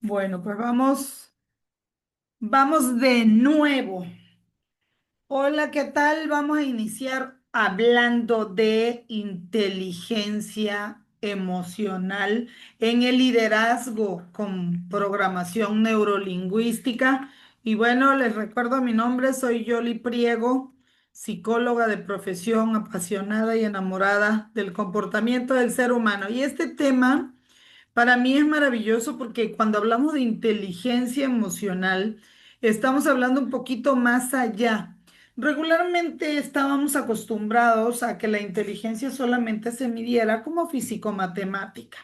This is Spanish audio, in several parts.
Bueno, pues vamos de nuevo. Hola, ¿qué tal? Vamos a iniciar hablando de inteligencia emocional en el liderazgo con programación neurolingüística. Y bueno, les recuerdo mi nombre, soy Yoli Priego, psicóloga de profesión, apasionada y enamorada del comportamiento del ser humano. Y este tema para mí es maravilloso porque cuando hablamos de inteligencia emocional, estamos hablando un poquito más allá. Regularmente estábamos acostumbrados a que la inteligencia solamente se midiera como físico-matemática.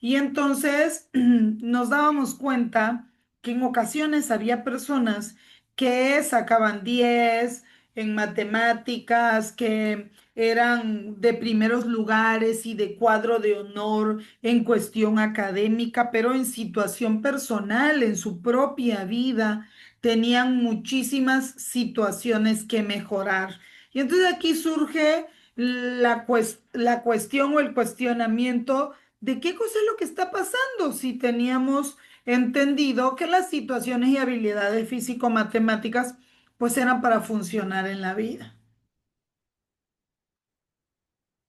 Y entonces nos dábamos cuenta que en ocasiones había personas que sacaban 10 en matemáticas, que eran de primeros lugares y de cuadro de honor en cuestión académica, pero en situación personal, en su propia vida, tenían muchísimas situaciones que mejorar. Y entonces aquí surge la cuestión o el cuestionamiento de qué cosa es lo que está pasando si teníamos entendido que las situaciones y habilidades físico-matemáticas pues eran para funcionar en la vida.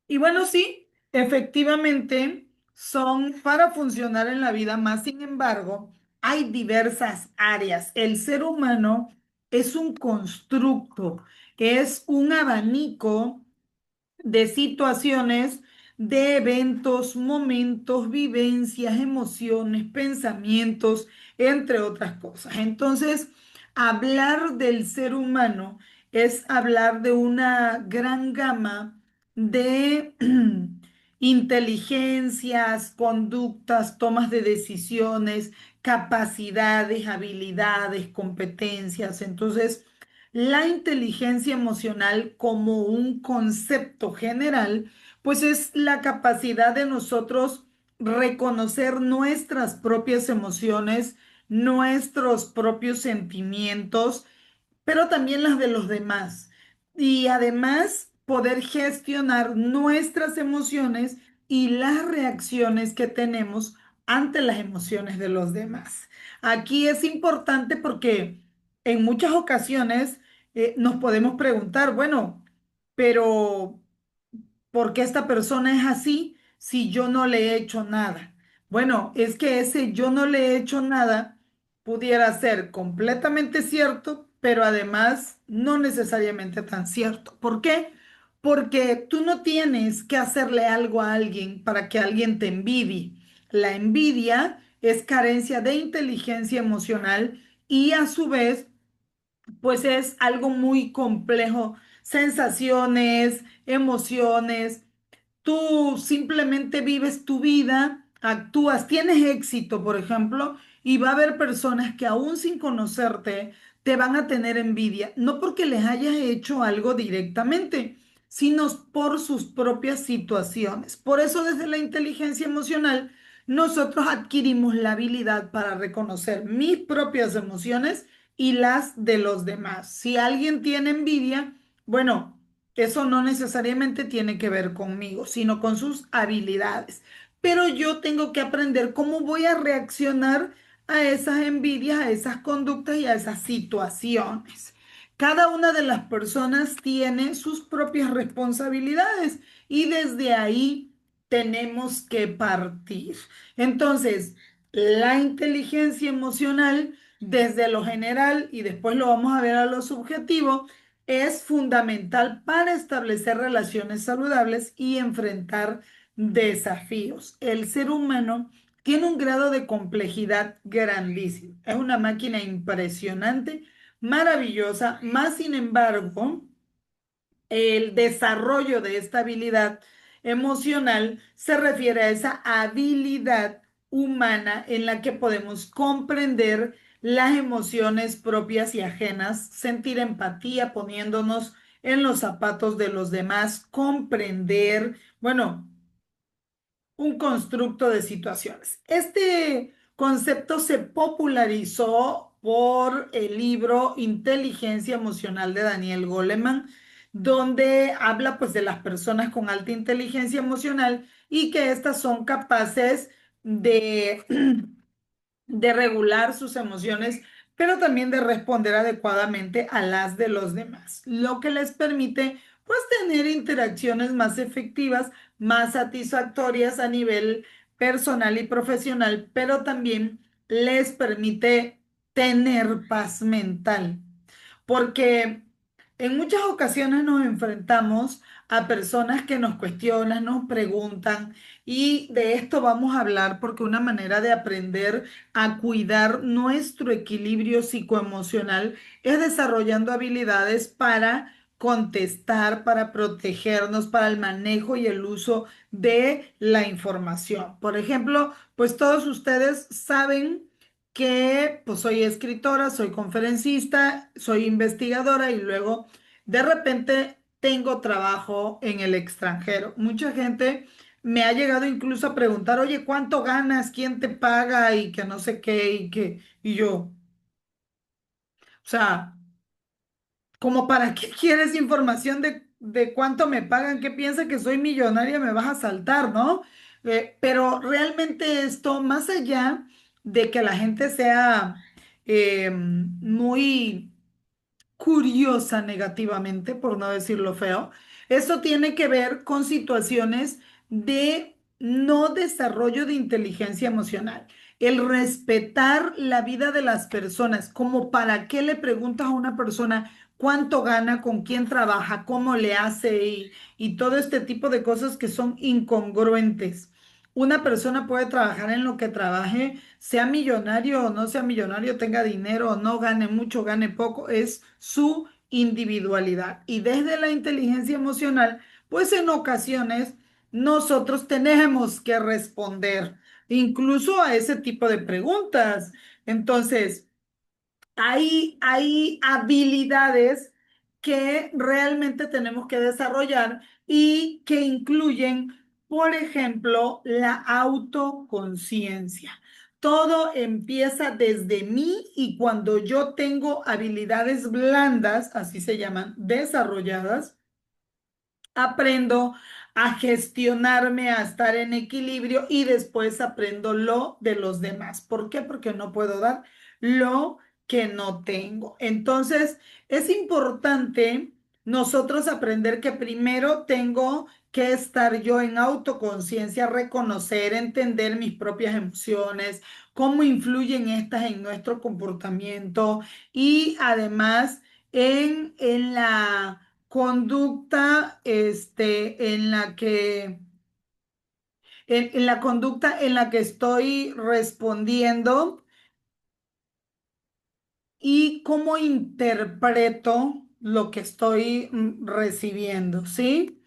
Y bueno, sí, efectivamente son para funcionar en la vida, más sin embargo, hay diversas áreas. El ser humano es un constructo, es un abanico de situaciones, de eventos, momentos, vivencias, emociones, pensamientos, entre otras cosas. Entonces, hablar del ser humano es hablar de una gran gama de inteligencias, conductas, tomas de decisiones, capacidades, habilidades, competencias. Entonces, la inteligencia emocional como un concepto general, pues es la capacidad de nosotros reconocer nuestras propias emociones, nuestros propios sentimientos, pero también las de los demás. Y además poder gestionar nuestras emociones y las reacciones que tenemos ante las emociones de los demás. Aquí es importante porque en muchas ocasiones nos podemos preguntar, bueno, pero ¿por qué esta persona es así si yo no le he hecho nada? Bueno, es que ese yo no le he hecho nada pudiera ser completamente cierto, pero además no necesariamente tan cierto. ¿Por qué? Porque tú no tienes que hacerle algo a alguien para que alguien te envidie. La envidia es carencia de inteligencia emocional y a su vez pues es algo muy complejo. Sensaciones, emociones. Tú simplemente vives tu vida, actúas, tienes éxito, por ejemplo, y va a haber personas que aún sin conocerte te van a tener envidia, no porque les hayas hecho algo directamente, sino por sus propias situaciones. Por eso desde la inteligencia emocional, nosotros adquirimos la habilidad para reconocer mis propias emociones y las de los demás. Si alguien tiene envidia, bueno, eso no necesariamente tiene que ver conmigo, sino con sus habilidades. Pero yo tengo que aprender cómo voy a reaccionar a esas envidias, a esas conductas y a esas situaciones. Cada una de las personas tiene sus propias responsabilidades y desde ahí tenemos que partir. Entonces, la inteligencia emocional, desde lo general y después lo vamos a ver a lo subjetivo, es fundamental para establecer relaciones saludables y enfrentar desafíos. El ser humano tiene un grado de complejidad grandísimo. Es una máquina impresionante, maravillosa, más sin embargo, el desarrollo de esta habilidad emocional se refiere a esa habilidad humana en la que podemos comprender las emociones propias y ajenas, sentir empatía poniéndonos en los zapatos de los demás, comprender, bueno, un constructo de situaciones. Este concepto se popularizó por el libro Inteligencia Emocional de Daniel Goleman, donde habla pues de las personas con alta inteligencia emocional y que éstas son capaces de de regular sus emociones, pero también de responder adecuadamente a las de los demás, lo que les permite pues tener interacciones más efectivas, más satisfactorias a nivel personal y profesional, pero también les permite tener paz mental, porque en muchas ocasiones nos enfrentamos a personas que nos cuestionan, nos preguntan, y de esto vamos a hablar porque una manera de aprender a cuidar nuestro equilibrio psicoemocional es desarrollando habilidades para contestar, para protegernos, para el manejo y el uso de la información. Por ejemplo, pues todos ustedes saben que pues soy escritora, soy conferencista, soy investigadora y luego de repente tengo trabajo en el extranjero. Mucha gente me ha llegado incluso a preguntar, oye, ¿cuánto ganas? ¿Quién te paga? Y que no sé qué, y yo, o sea, como para qué quieres información de cuánto me pagan, ¿qué piensas que soy millonaria? Me vas a saltar, ¿no? Pero realmente esto, más allá de que la gente sea muy curiosa negativamente, por no decirlo feo. Esto tiene que ver con situaciones de no desarrollo de inteligencia emocional. El respetar la vida de las personas, como para qué le preguntas a una persona cuánto gana, con quién trabaja, cómo le hace y todo este tipo de cosas que son incongruentes. Una persona puede trabajar en lo que trabaje, sea millonario o no sea millonario, tenga dinero o no, gane mucho, gane poco, es su individualidad. Y desde la inteligencia emocional, pues en ocasiones nosotros tenemos que responder incluso a ese tipo de preguntas. Entonces, hay habilidades que realmente tenemos que desarrollar y que incluyen, por ejemplo, la autoconciencia. Todo empieza desde mí y cuando yo tengo habilidades blandas, así se llaman, desarrolladas, aprendo a gestionarme, a estar en equilibrio y después aprendo lo de los demás. ¿Por qué? Porque no puedo dar lo que no tengo. Entonces, es importante nosotros aprender que primero tengo que estar yo en autoconciencia, reconocer, entender mis propias emociones, cómo influyen estas en nuestro comportamiento y además en la conducta en la conducta en la que estoy respondiendo y cómo interpreto lo que estoy recibiendo, ¿sí?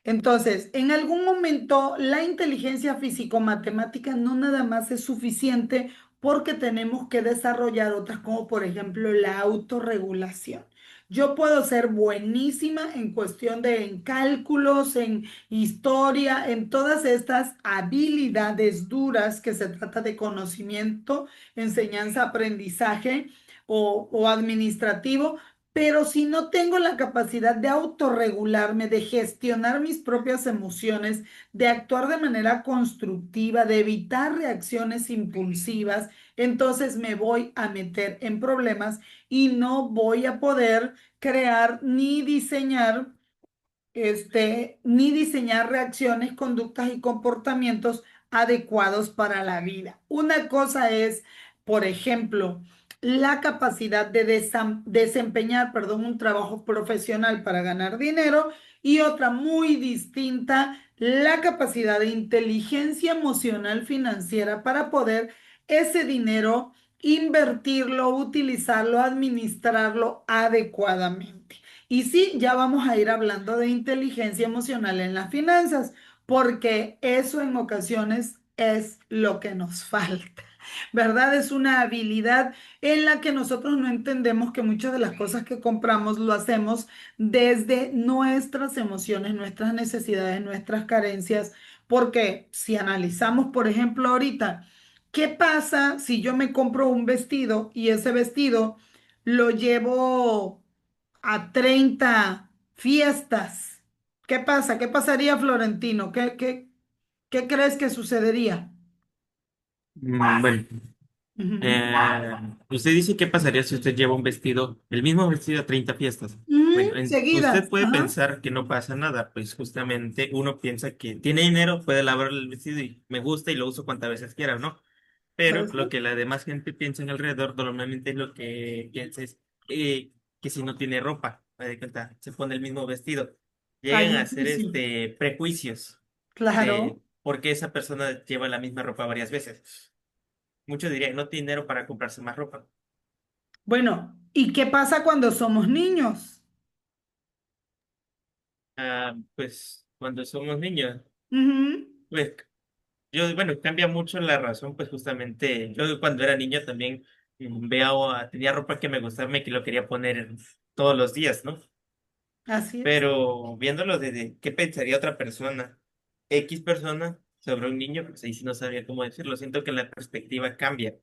Entonces, en algún momento la inteligencia físico-matemática no nada más es suficiente porque tenemos que desarrollar otras como por ejemplo la autorregulación. Yo puedo ser buenísima en cuestión de en cálculos, en historia, en todas estas habilidades duras que se trata de conocimiento, enseñanza, aprendizaje o administrativo, pero si no tengo la capacidad de autorregularme, de gestionar mis propias emociones, de actuar de manera constructiva, de evitar reacciones impulsivas, entonces me voy a meter en problemas y no voy a poder crear ni diseñar reacciones, conductas y comportamientos adecuados para la vida. Una cosa es, por ejemplo, la capacidad de desempeñar, perdón, un trabajo profesional para ganar dinero y otra muy distinta, la capacidad de inteligencia emocional financiera para poder ese dinero invertirlo, utilizarlo, administrarlo adecuadamente. Y sí, ya vamos a ir hablando de inteligencia emocional en las finanzas, porque eso en ocasiones es lo que nos falta, ¿verdad? Es una habilidad en la que nosotros no entendemos que muchas de las cosas que compramos lo hacemos desde nuestras emociones, nuestras necesidades, nuestras carencias, porque si analizamos, por ejemplo, ahorita, ¿qué pasa si yo me compro un vestido y ese vestido lo llevo a 30 fiestas? ¿Qué pasa? ¿Qué pasaría, Florentino? ¿Qué crees que sucedería? Bueno, Ujú. usted dice qué pasaría si usted lleva un vestido, el mismo vestido a 30 fiestas. Bueno, usted Seguidas. puede Ajá. pensar que no pasa nada, pues justamente uno piensa que tiene dinero, puede lavar el vestido y me gusta y lo uso cuantas veces quiera, ¿no? Pero Puede lo ser. que la demás gente piensa en alrededor, normalmente es lo que piensa es que si no tiene ropa, me de cuenta, se pone el mismo vestido. Hay Llegan a un hacer juicio. prejuicios Claro. de por qué esa persona lleva la misma ropa varias veces. Muchos dirían, no tiene dinero para comprarse más ropa. Bueno, ¿y qué pasa cuando somos niños? Pues cuando somos niños, Ujú. pues yo, bueno, cambia mucho la razón, pues justamente yo cuando era niño también tenía ropa que me gustaba y que lo quería poner todos los días, ¿no? Así es. Pero viéndolo desde qué pensaría otra persona, X persona sobre un niño, pues ahí sí no sabría cómo decirlo. Siento que la perspectiva cambia,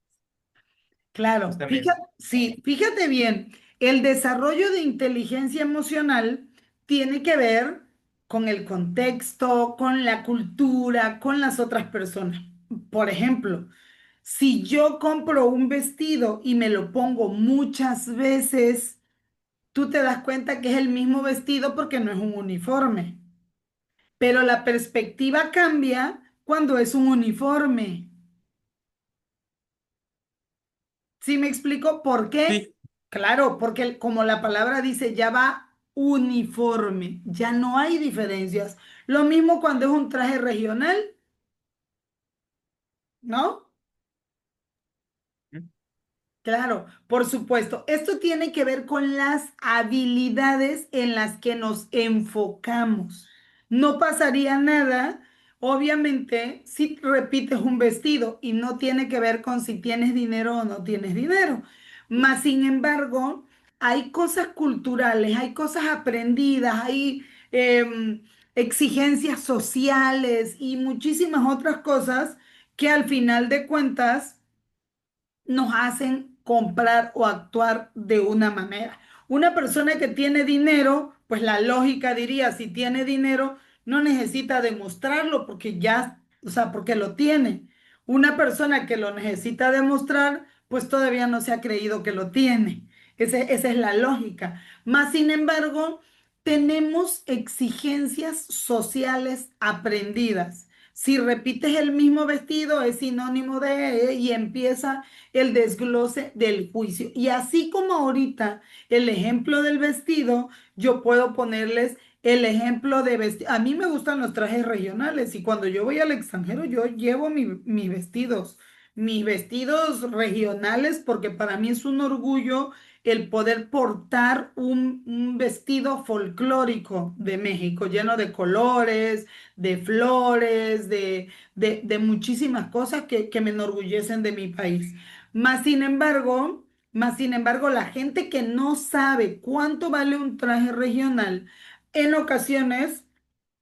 Claro, justamente. fíjate, sí, fíjate bien, el desarrollo de inteligencia emocional tiene que ver con el contexto, con la cultura, con las otras personas. Por ejemplo, si yo compro un vestido y me lo pongo muchas veces, tú te das cuenta que es el mismo vestido porque no es un uniforme, pero la perspectiva cambia cuando es un uniforme. ¿Sí me explico por qué? Sí, Claro, porque como la palabra dice, ya va uniforme, ya no hay diferencias. Lo mismo cuando es un traje regional, ¿no? Claro, por supuesto. Esto tiene que ver con las habilidades en las que nos enfocamos. No pasaría nada, obviamente, si repites un vestido y no tiene que ver con si tienes dinero o no tienes dinero. Más sin embargo, hay cosas culturales, hay cosas aprendidas, hay exigencias sociales y muchísimas otras cosas que al final de cuentas nos hacen comprar o actuar de una manera. Una persona que tiene dinero, pues la lógica diría, si tiene dinero, no necesita demostrarlo porque ya, o sea, porque lo tiene. Una persona que lo necesita demostrar, pues todavía no se ha creído que lo tiene. Esa es la lógica. Más sin embargo, tenemos exigencias sociales aprendidas. Si repites el mismo vestido, es sinónimo de, y empieza el desglose del juicio. Y así como ahorita el ejemplo del vestido, yo puedo ponerles el ejemplo de vestido. A mí me gustan los trajes regionales y cuando yo voy al extranjero, yo llevo mis vestidos regionales, porque para mí es un orgullo el poder portar un vestido folclórico de México, lleno de colores, de flores, de muchísimas cosas que me enorgullecen de mi país. Más sin embargo, la gente que no sabe cuánto vale un traje regional, en ocasiones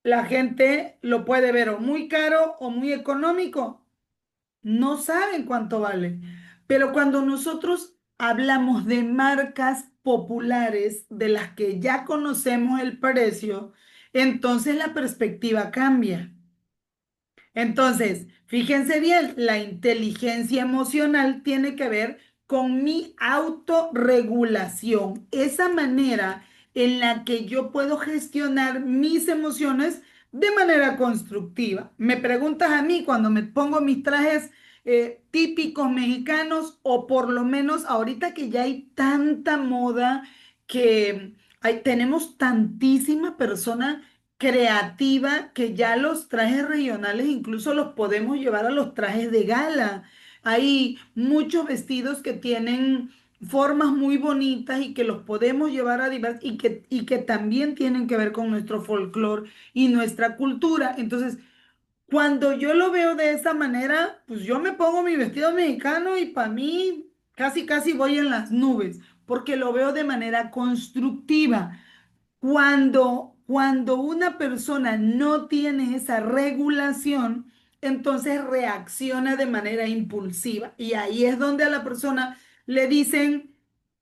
la gente lo puede ver o muy caro o muy económico. No saben cuánto vale. Pero cuando nosotros hablamos de marcas populares de las que ya conocemos el precio, entonces la perspectiva cambia. Entonces, fíjense bien, la inteligencia emocional tiene que ver con mi autorregulación, esa manera en la que yo puedo gestionar mis emociones de manera constructiva. Me preguntas a mí cuando me pongo mis trajes típicos mexicanos o por lo menos ahorita que ya hay tanta moda que tenemos tantísima persona creativa que ya los trajes regionales incluso los podemos llevar a los trajes de gala. Hay muchos vestidos que tienen formas muy bonitas y que los podemos llevar a diversos y que también tienen que ver con nuestro folclore y nuestra cultura. Entonces, cuando yo lo veo de esa manera, pues yo me pongo mi vestido mexicano y para mí casi casi voy en las nubes, porque lo veo de manera constructiva. Cuando una persona no tiene esa regulación, entonces reacciona de manera impulsiva. Y ahí es donde a la persona le dicen,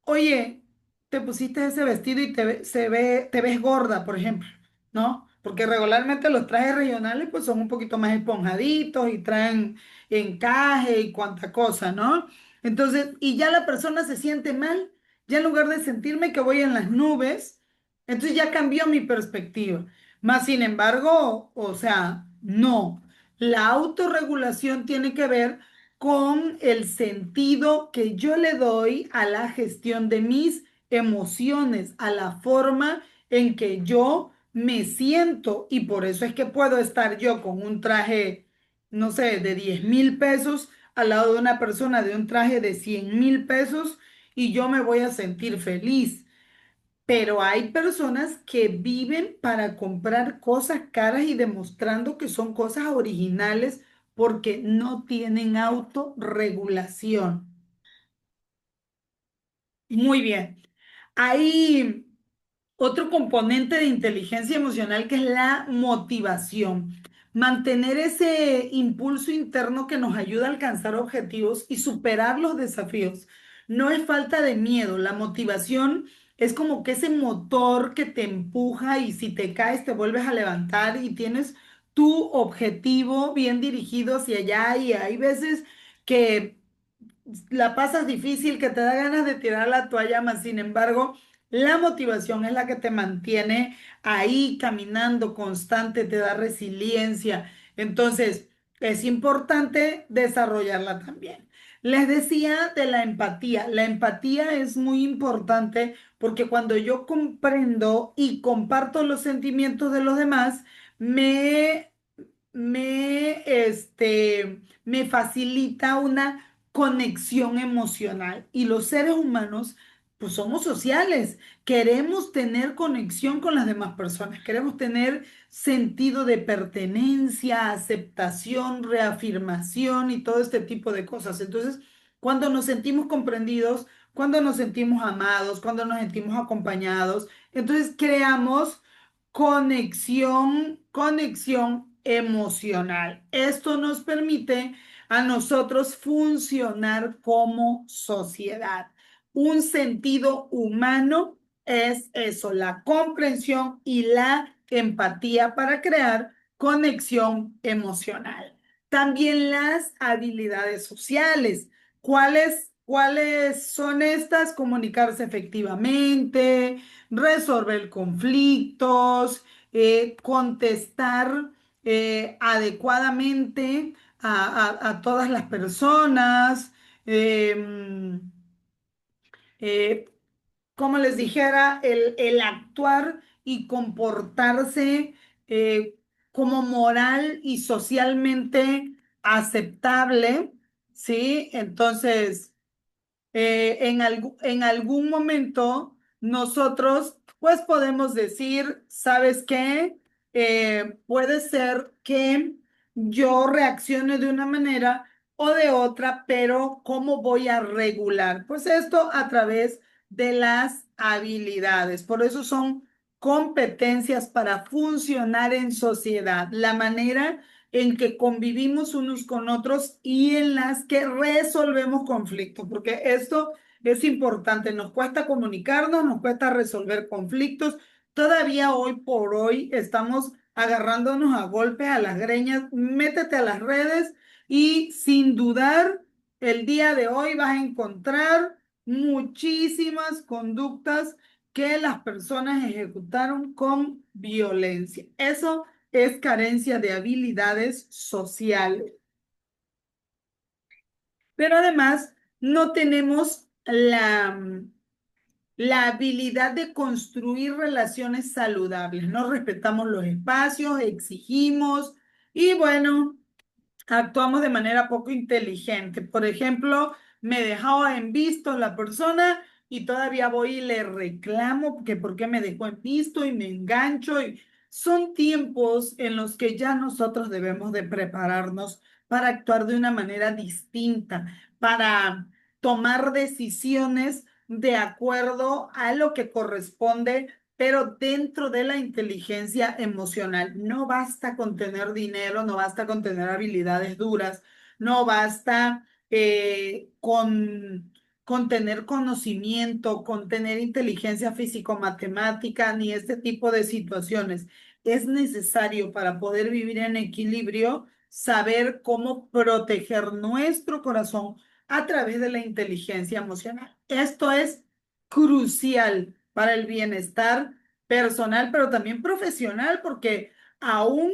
oye, te pusiste ese vestido y te ves gorda, por ejemplo, ¿no? porque regularmente los trajes regionales pues son un poquito más esponjaditos y traen encaje y cuanta cosa, ¿no? Entonces, y ya la persona se siente mal, ya en lugar de sentirme que voy en las nubes, entonces ya cambió mi perspectiva. Más sin embargo, o sea, no. La autorregulación tiene que ver con el sentido que yo le doy a la gestión de mis emociones, a la forma en que yo me siento. Y por eso es que puedo estar yo con un traje, no sé, de 10.000 pesos al lado de una persona de un traje de 100.000 pesos y yo me voy a sentir feliz. Pero hay personas que viven para comprar cosas caras y demostrando que son cosas originales porque no tienen autorregulación. Muy bien. Hay otro componente de inteligencia emocional que es la motivación. Mantener ese impulso interno que nos ayuda a alcanzar objetivos y superar los desafíos. No es falta de miedo, la motivación es como que ese motor que te empuja y si te caes te vuelves a levantar y tienes tu objetivo bien dirigido hacia allá y hay veces que la pasas difícil, que te da ganas de tirar la toalla, más sin embargo, la motivación es la que te mantiene ahí caminando constante, te da resiliencia. Entonces, es importante desarrollarla también. Les decía de la empatía. La empatía es muy importante porque cuando yo comprendo y comparto los sentimientos de los demás, me me facilita una conexión emocional. Y los seres humanos, pues somos sociales, queremos tener conexión con las demás personas, queremos tener sentido de pertenencia, aceptación, reafirmación y todo este tipo de cosas. Entonces, cuando nos sentimos comprendidos, cuando nos sentimos amados, cuando nos sentimos acompañados, entonces creamos conexión emocional. Esto nos permite a nosotros funcionar como sociedad. Un sentido humano es eso, la comprensión y la empatía para crear conexión emocional. También las habilidades sociales. ¿Cuáles son estas? Comunicarse efectivamente, resolver conflictos, contestar adecuadamente a todas las personas, eh, eh, como les dijera, el actuar y comportarse eh, como moral y socialmente aceptable, ¿sí? Entonces en algún momento nosotros pues podemos decir, ¿sabes qué? Puede ser que yo reaccione de una manera o de otra, pero ¿cómo voy a regular? Pues esto a través de las habilidades. Por eso son competencias para funcionar en sociedad. La manera en que convivimos unos con otros y en las que resolvemos conflictos, porque esto es importante. Nos cuesta comunicarnos, nos cuesta resolver conflictos. Todavía hoy por hoy estamos agarrándonos a golpes, a las greñas. Métete a las redes y sin dudar, el día de hoy vas a encontrar muchísimas conductas que las personas ejecutaron con violencia. Eso es carencia de habilidades sociales. Pero además no tenemos la habilidad de construir relaciones saludables. No respetamos los espacios, exigimos y bueno, actuamos de manera poco inteligente. Por ejemplo, me dejaba en visto la persona y todavía voy y le reclamo que por qué me dejó en visto y me engancho. Y son tiempos en los que ya nosotros debemos de prepararnos para actuar de una manera distinta, para tomar decisiones de acuerdo a lo que corresponde pero dentro de la inteligencia emocional. No basta con tener dinero, no basta con tener habilidades duras, no basta con tener conocimiento, con tener inteligencia físico-matemática, ni este tipo de situaciones. es necesario para poder vivir en equilibrio saber cómo proteger nuestro corazón a través de la inteligencia emocional. Esto es crucial para el bienestar personal, pero también profesional, porque aún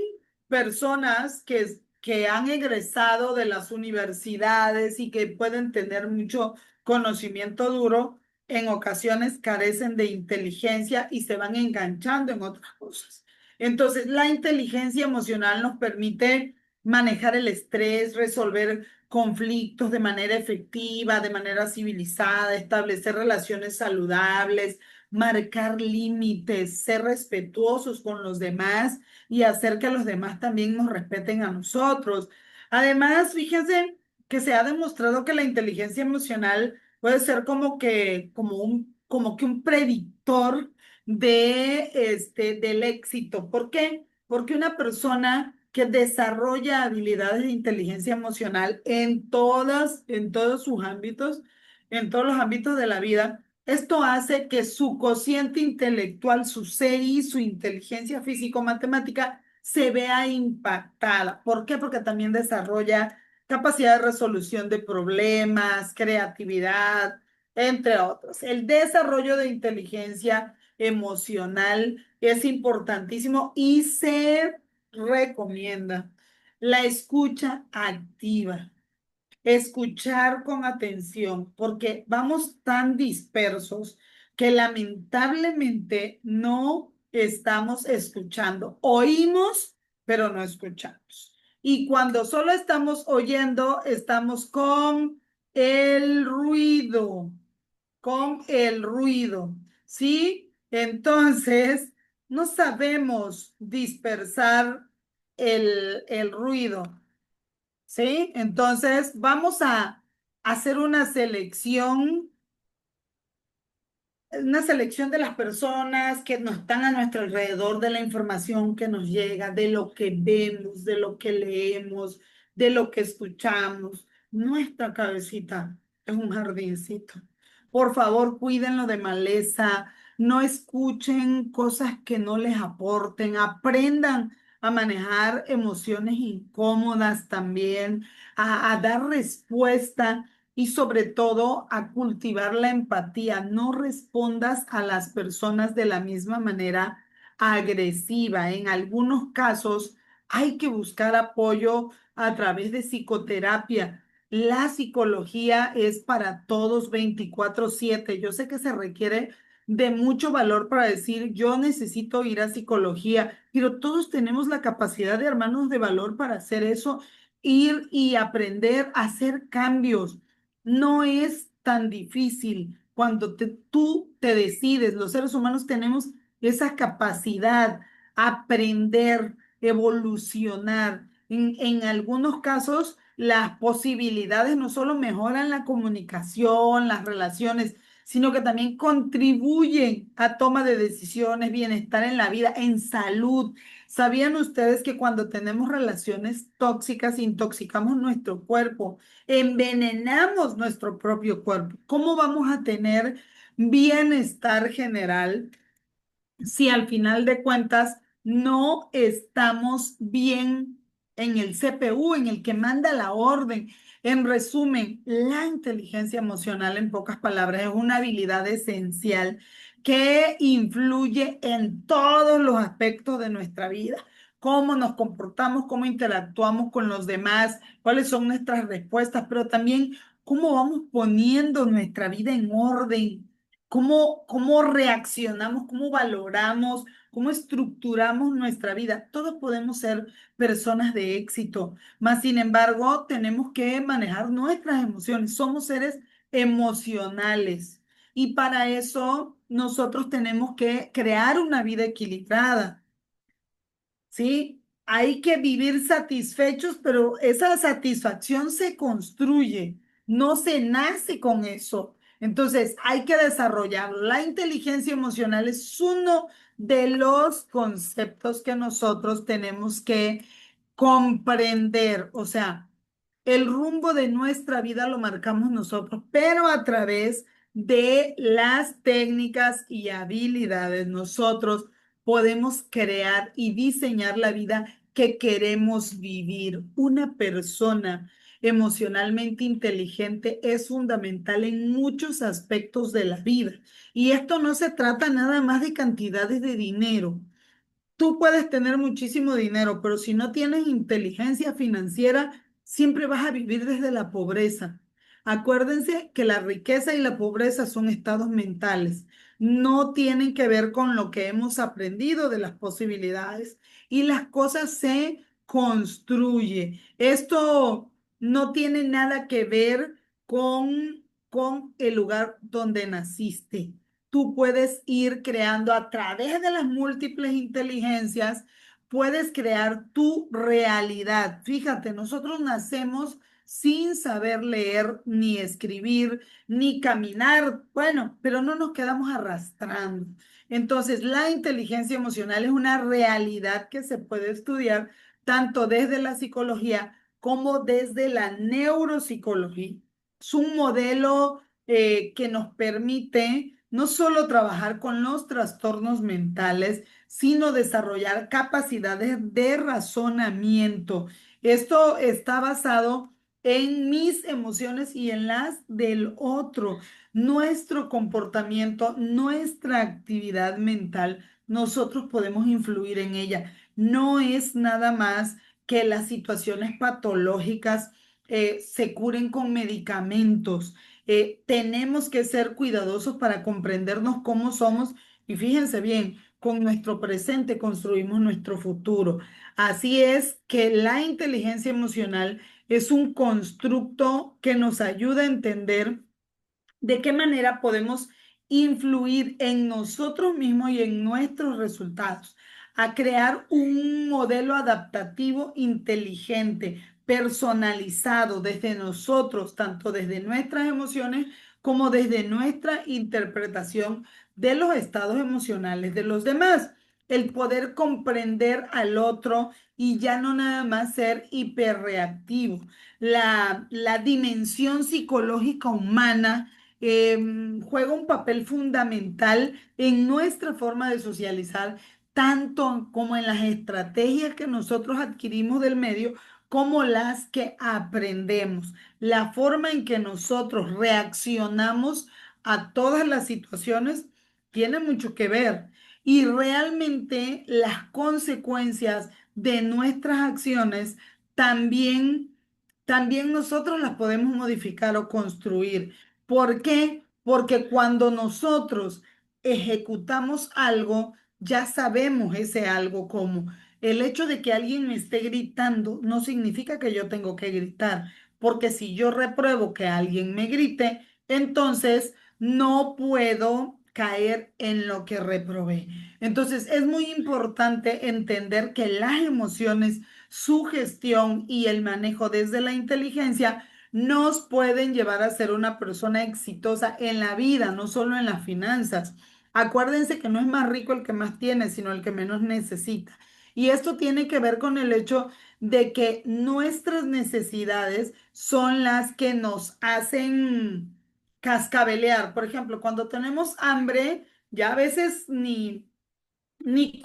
personas que han egresado de las universidades y que pueden tener mucho conocimiento duro, en ocasiones carecen de inteligencia y se van enganchando en otras cosas. Entonces, la inteligencia emocional nos permite manejar el estrés, resolver conflictos de manera efectiva, de manera civilizada, establecer relaciones saludables, marcar límites, ser respetuosos con los demás y hacer que los demás también nos respeten a nosotros. Además, fíjense que se ha demostrado que la inteligencia emocional puede ser como que un predictor del éxito. ¿Por qué? Porque una persona que desarrolla habilidades de inteligencia emocional en todos sus ámbitos, en todos los ámbitos de la vida, esto hace que su cociente intelectual, su CI, su inteligencia físico-matemática se vea impactada. ¿Por qué? Porque también desarrolla capacidad de resolución de problemas, creatividad, entre otros. El desarrollo de inteligencia emocional es importantísimo y se recomienda la escucha activa. Escuchar con atención, porque vamos tan dispersos que lamentablemente no estamos escuchando. Oímos, pero no escuchamos. Y cuando solo estamos oyendo, estamos el con el ruido, ¿sí? Entonces, no sabemos dispersar el ruido. ¿Sí? Entonces, vamos a hacer una selección de las personas que nos están a nuestro alrededor, de la información que nos llega, de lo que vemos, de lo que leemos, de lo que escuchamos. Nuestra cabecita es un jardincito. Por favor, cuídenlo de maleza, no escuchen cosas que no les aporten, aprendan a manejar emociones incómodas también, a dar respuesta y sobre todo a cultivar la empatía. No respondas a las personas de la misma manera agresiva. En algunos casos hay que buscar apoyo a través de psicoterapia. La psicología es para todos 24/7. Yo sé que se requiere de mucho valor para decir, yo necesito ir a psicología, pero todos tenemos la capacidad de armarnos de valor para hacer eso, ir y aprender a hacer cambios. No es tan difícil cuando tú te decides. Los seres humanos tenemos esa capacidad, aprender, evolucionar. En algunos casos, las posibilidades no solo mejoran la comunicación, las relaciones, sino que también contribuyen a toma de decisiones, bienestar en la vida, en salud. ¿Sabían ustedes que cuando tenemos relaciones tóxicas, intoxicamos nuestro cuerpo? Envenenamos nuestro propio cuerpo? ¿Cómo vamos a tener bienestar general si al final de cuentas no estamos bien en el CPU, en el que manda la orden? En resumen, la inteligencia emocional, en pocas palabras, es una habilidad esencial que influye en todos los aspectos de nuestra vida. Cómo nos comportamos, cómo interactuamos con los demás, cuáles son nuestras respuestas, pero también cómo vamos poniendo nuestra vida en orden, cómo reaccionamos, cómo valoramos, cómo estructuramos nuestra vida. Todos podemos ser personas de éxito, mas sin embargo tenemos que manejar nuestras emociones. Somos seres emocionales y para eso nosotros tenemos que crear una vida equilibrada. ¿Sí? Hay que vivir satisfechos, pero esa satisfacción se construye, no se nace con eso. Entonces, hay que desarrollar. La inteligencia emocional es uno de los conceptos que nosotros tenemos que comprender. O sea, el rumbo de nuestra vida lo marcamos nosotros, pero a través de las técnicas y habilidades. Nosotros podemos crear y diseñar la vida que queremos vivir. Una persona emocionalmente inteligente es fundamental en muchos aspectos de la vida. Y esto no se trata nada más de cantidades de dinero. Tú puedes tener muchísimo dinero, pero si no tienes inteligencia financiera, siempre vas a vivir desde la pobreza. Acuérdense que la riqueza y la pobreza son estados mentales. No tienen que ver con lo que hemos aprendido de las posibilidades y las cosas se construye. Esto no tiene nada que ver con el lugar donde naciste. Tú puedes ir creando a través de las múltiples inteligencias, puedes crear tu realidad. Fíjate, nosotros nacemos sin saber leer, ni escribir, ni caminar, bueno, pero no nos quedamos arrastrando. Entonces, la inteligencia emocional es una realidad que se puede estudiar tanto desde la psicología como desde la neuropsicología. Es un modelo que nos permite no solo trabajar con los trastornos mentales, sino desarrollar capacidades de razonamiento. Esto está basado en mis emociones y en las del otro. Nuestro comportamiento, nuestra actividad mental, nosotros podemos influir en ella. No es nada más que las situaciones patológicas se curen con medicamentos. Tenemos que ser cuidadosos para comprendernos cómo somos y fíjense bien, con nuestro presente construimos nuestro futuro. Así es que la inteligencia emocional es un constructo que nos ayuda a entender de qué manera podemos influir en nosotros mismos y en nuestros resultados, a crear un modelo adaptativo inteligente, personalizado desde nosotros, tanto desde nuestras emociones como desde nuestra interpretación de los estados emocionales de los demás. El poder comprender al otro y ya no nada más ser hiperreactivo. La dimensión psicológica humana juega un papel fundamental en nuestra forma de socializar, tanto como en las estrategias que nosotros adquirimos del medio, como las que aprendemos. La forma en que nosotros reaccionamos a todas las situaciones tiene mucho que ver. Y realmente las consecuencias de nuestras acciones también nosotros las podemos modificar o construir. ¿Por qué? Porque cuando nosotros ejecutamos algo, ya sabemos ese algo como. El hecho de que alguien me esté gritando no significa que yo tengo que gritar, porque si yo repruebo que alguien me grite, entonces no puedo caer en lo que reprobé. Entonces es muy importante entender que las emociones, su gestión y el manejo desde la inteligencia nos pueden llevar a ser una persona exitosa en la vida, no solo en las finanzas. Acuérdense que no es más rico el que más tiene, sino el que menos necesita. Y esto tiene que ver con el hecho de que nuestras necesidades son las que nos hacen cascabelear. Por ejemplo, cuando tenemos hambre, ya a veces ni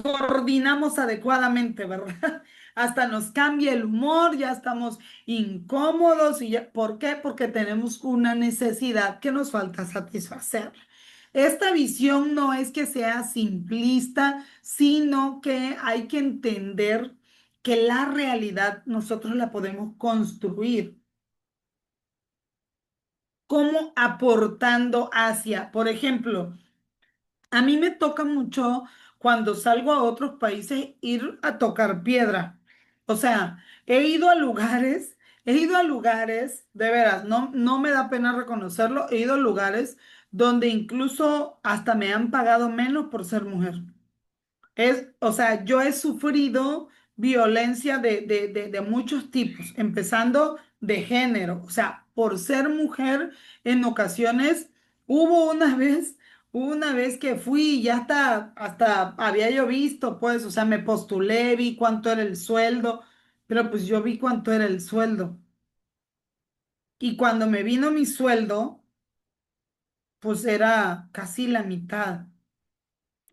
coordinamos adecuadamente, ¿verdad? Hasta nos cambia el humor, ya estamos incómodos y ya, ¿por qué? Porque tenemos una necesidad que nos falta satisfacer. Esta visión no es que sea simplista, sino que hay que entender que la realidad nosotros la podemos construir como aportando hacia, por ejemplo, a mí me toca mucho cuando salgo a otros países ir a tocar piedra. O sea, he ido a lugares, de veras, no me da pena reconocerlo, he ido a lugares donde incluso hasta me han pagado menos por ser mujer. O sea, yo he sufrido violencia de muchos tipos, empezando de género. O sea, por ser mujer, en ocasiones hubo una vez que fui y ya hasta había yo visto, pues, o sea, me postulé, vi cuánto era el sueldo, pero pues yo vi cuánto era el sueldo. Y cuando me vino mi sueldo, pues era casi la mitad.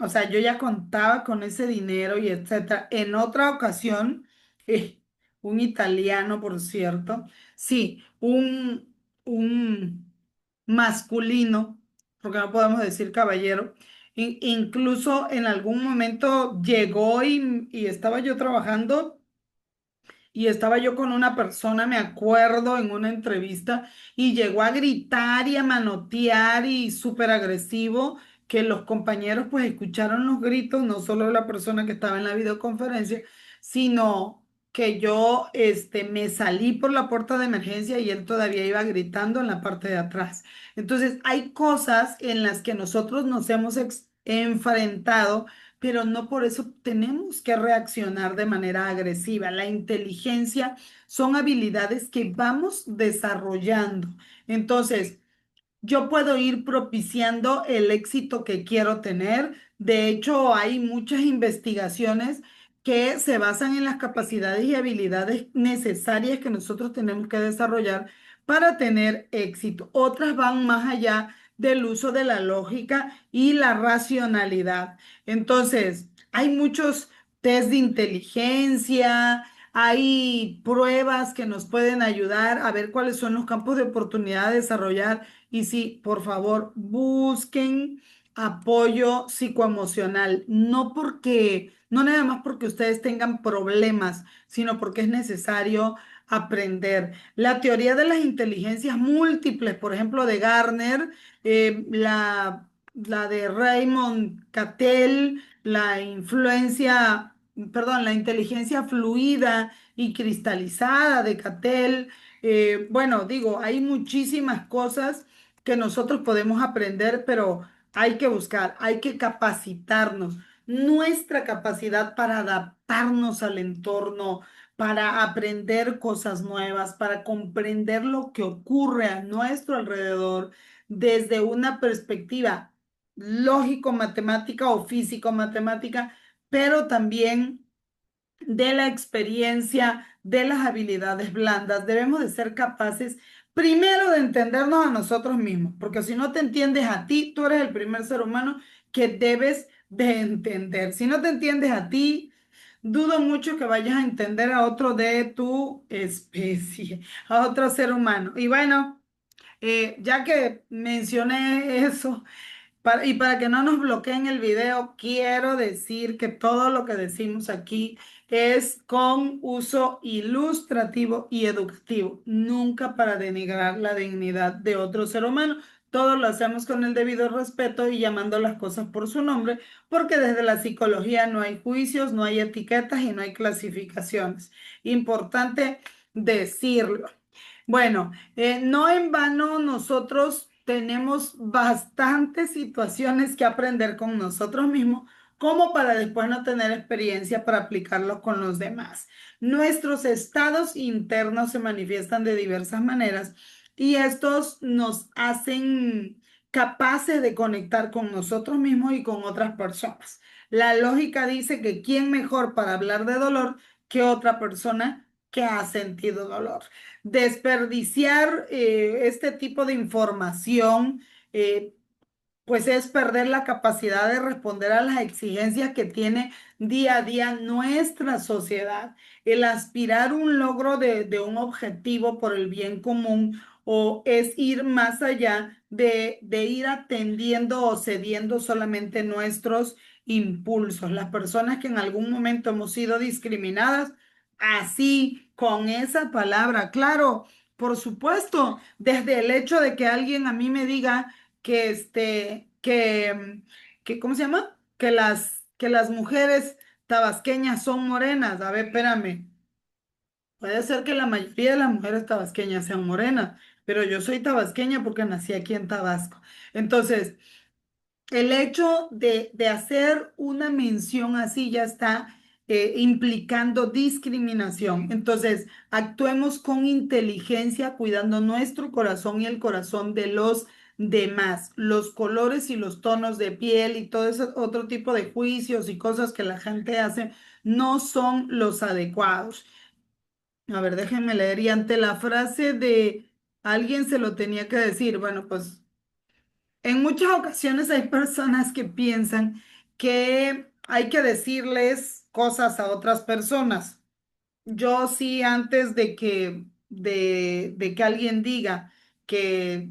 O sea, yo ya contaba con ese dinero y etcétera. En otra ocasión, eh, un italiano, por cierto, sí, un masculino, porque no podemos decir caballero, incluso en algún momento llegó y estaba yo trabajando. Y estaba yo con una persona, me acuerdo, en una entrevista, y llegó a gritar y a manotear y súper agresivo, que los compañeros pues escucharon los gritos, no solo la persona que estaba en la videoconferencia, sino que yo me salí por la puerta de emergencia y él todavía iba gritando en la parte de atrás. Entonces, hay cosas en las que nosotros nos hemos enfrentado, pero no por eso tenemos que reaccionar de manera agresiva. La inteligencia son habilidades que vamos desarrollando. Entonces, yo puedo ir propiciando el éxito que quiero tener. De hecho, hay muchas investigaciones que se basan en las capacidades y habilidades necesarias que nosotros tenemos que desarrollar para tener éxito. Otras van más allá del uso de la lógica y la racionalidad. Entonces, hay muchos test de inteligencia. Hay pruebas que nos pueden ayudar a ver cuáles son los campos de oportunidad de desarrollar y sí, por favor, busquen apoyo psicoemocional, no porque, no nada más porque ustedes tengan problemas, sino porque es necesario aprender. La teoría de las inteligencias múltiples, por ejemplo, de Garner, la de Raymond Cattell, la influencia, perdón, la inteligencia fluida y cristalizada de Cattell. Bueno, digo, hay muchísimas cosas que nosotros podemos aprender, pero hay que buscar, hay que capacitarnos. Nuestra capacidad para adaptarnos al entorno, para aprender cosas nuevas, para comprender lo que ocurre a nuestro alrededor desde una perspectiva lógico-matemática o físico-matemática, pero también de la experiencia, de las habilidades blandas. Debemos de ser capaces primero de entendernos a nosotros mismos, porque si no te entiendes a ti, tú eres el primer ser humano que debes de entender. Si no te entiendes a ti, dudo mucho que vayas a entender a otro de tu especie, a otro ser humano. Y bueno, ya que mencioné eso, y para que no nos bloqueen el video, quiero decir que todo lo que decimos aquí es con uso ilustrativo y educativo, nunca para denigrar la dignidad de otro ser humano. Todo lo hacemos con el debido respeto y llamando las cosas por su nombre, porque desde la psicología no hay juicios, no hay etiquetas y no hay clasificaciones. Importante decirlo. Bueno, no en vano nosotros tenemos bastantes situaciones que aprender con nosotros mismos, como para después no tener experiencia para aplicarlo con los demás. Nuestros estados internos se manifiestan de diversas maneras y estos nos hacen capaces de conectar con nosotros mismos y con otras personas. La lógica dice que quién mejor para hablar de dolor que otra persona que ha sentido dolor. Desperdiciar este tipo de información, eh, pues es perder la capacidad de responder a las exigencias que tiene día a día nuestra sociedad. El aspirar un logro de un objetivo por el bien común o es ir más allá de ir atendiendo o cediendo solamente nuestros impulsos. Las personas que en algún momento hemos sido discriminadas, así, con esa palabra, claro, por supuesto, desde el hecho de que alguien a mí me diga que, ¿cómo se llama? Que las mujeres tabasqueñas son morenas. A ver, espérame. Puede ser que la mayoría de las mujeres tabasqueñas sean morenas, pero yo soy tabasqueña porque nací aquí en Tabasco. Entonces, el hecho de hacer una mención así ya está implicando discriminación. Entonces, actuemos con inteligencia, cuidando nuestro corazón y el corazón de los demás. Los colores y los tonos de piel y todo ese otro tipo de juicios y cosas que la gente hace no son los adecuados. A ver, déjenme leer. Y ante la frase de alguien se lo tenía que decir, bueno, pues en muchas ocasiones hay personas que piensan que hay que decirles cosas a otras personas. Yo sí, antes de que alguien diga que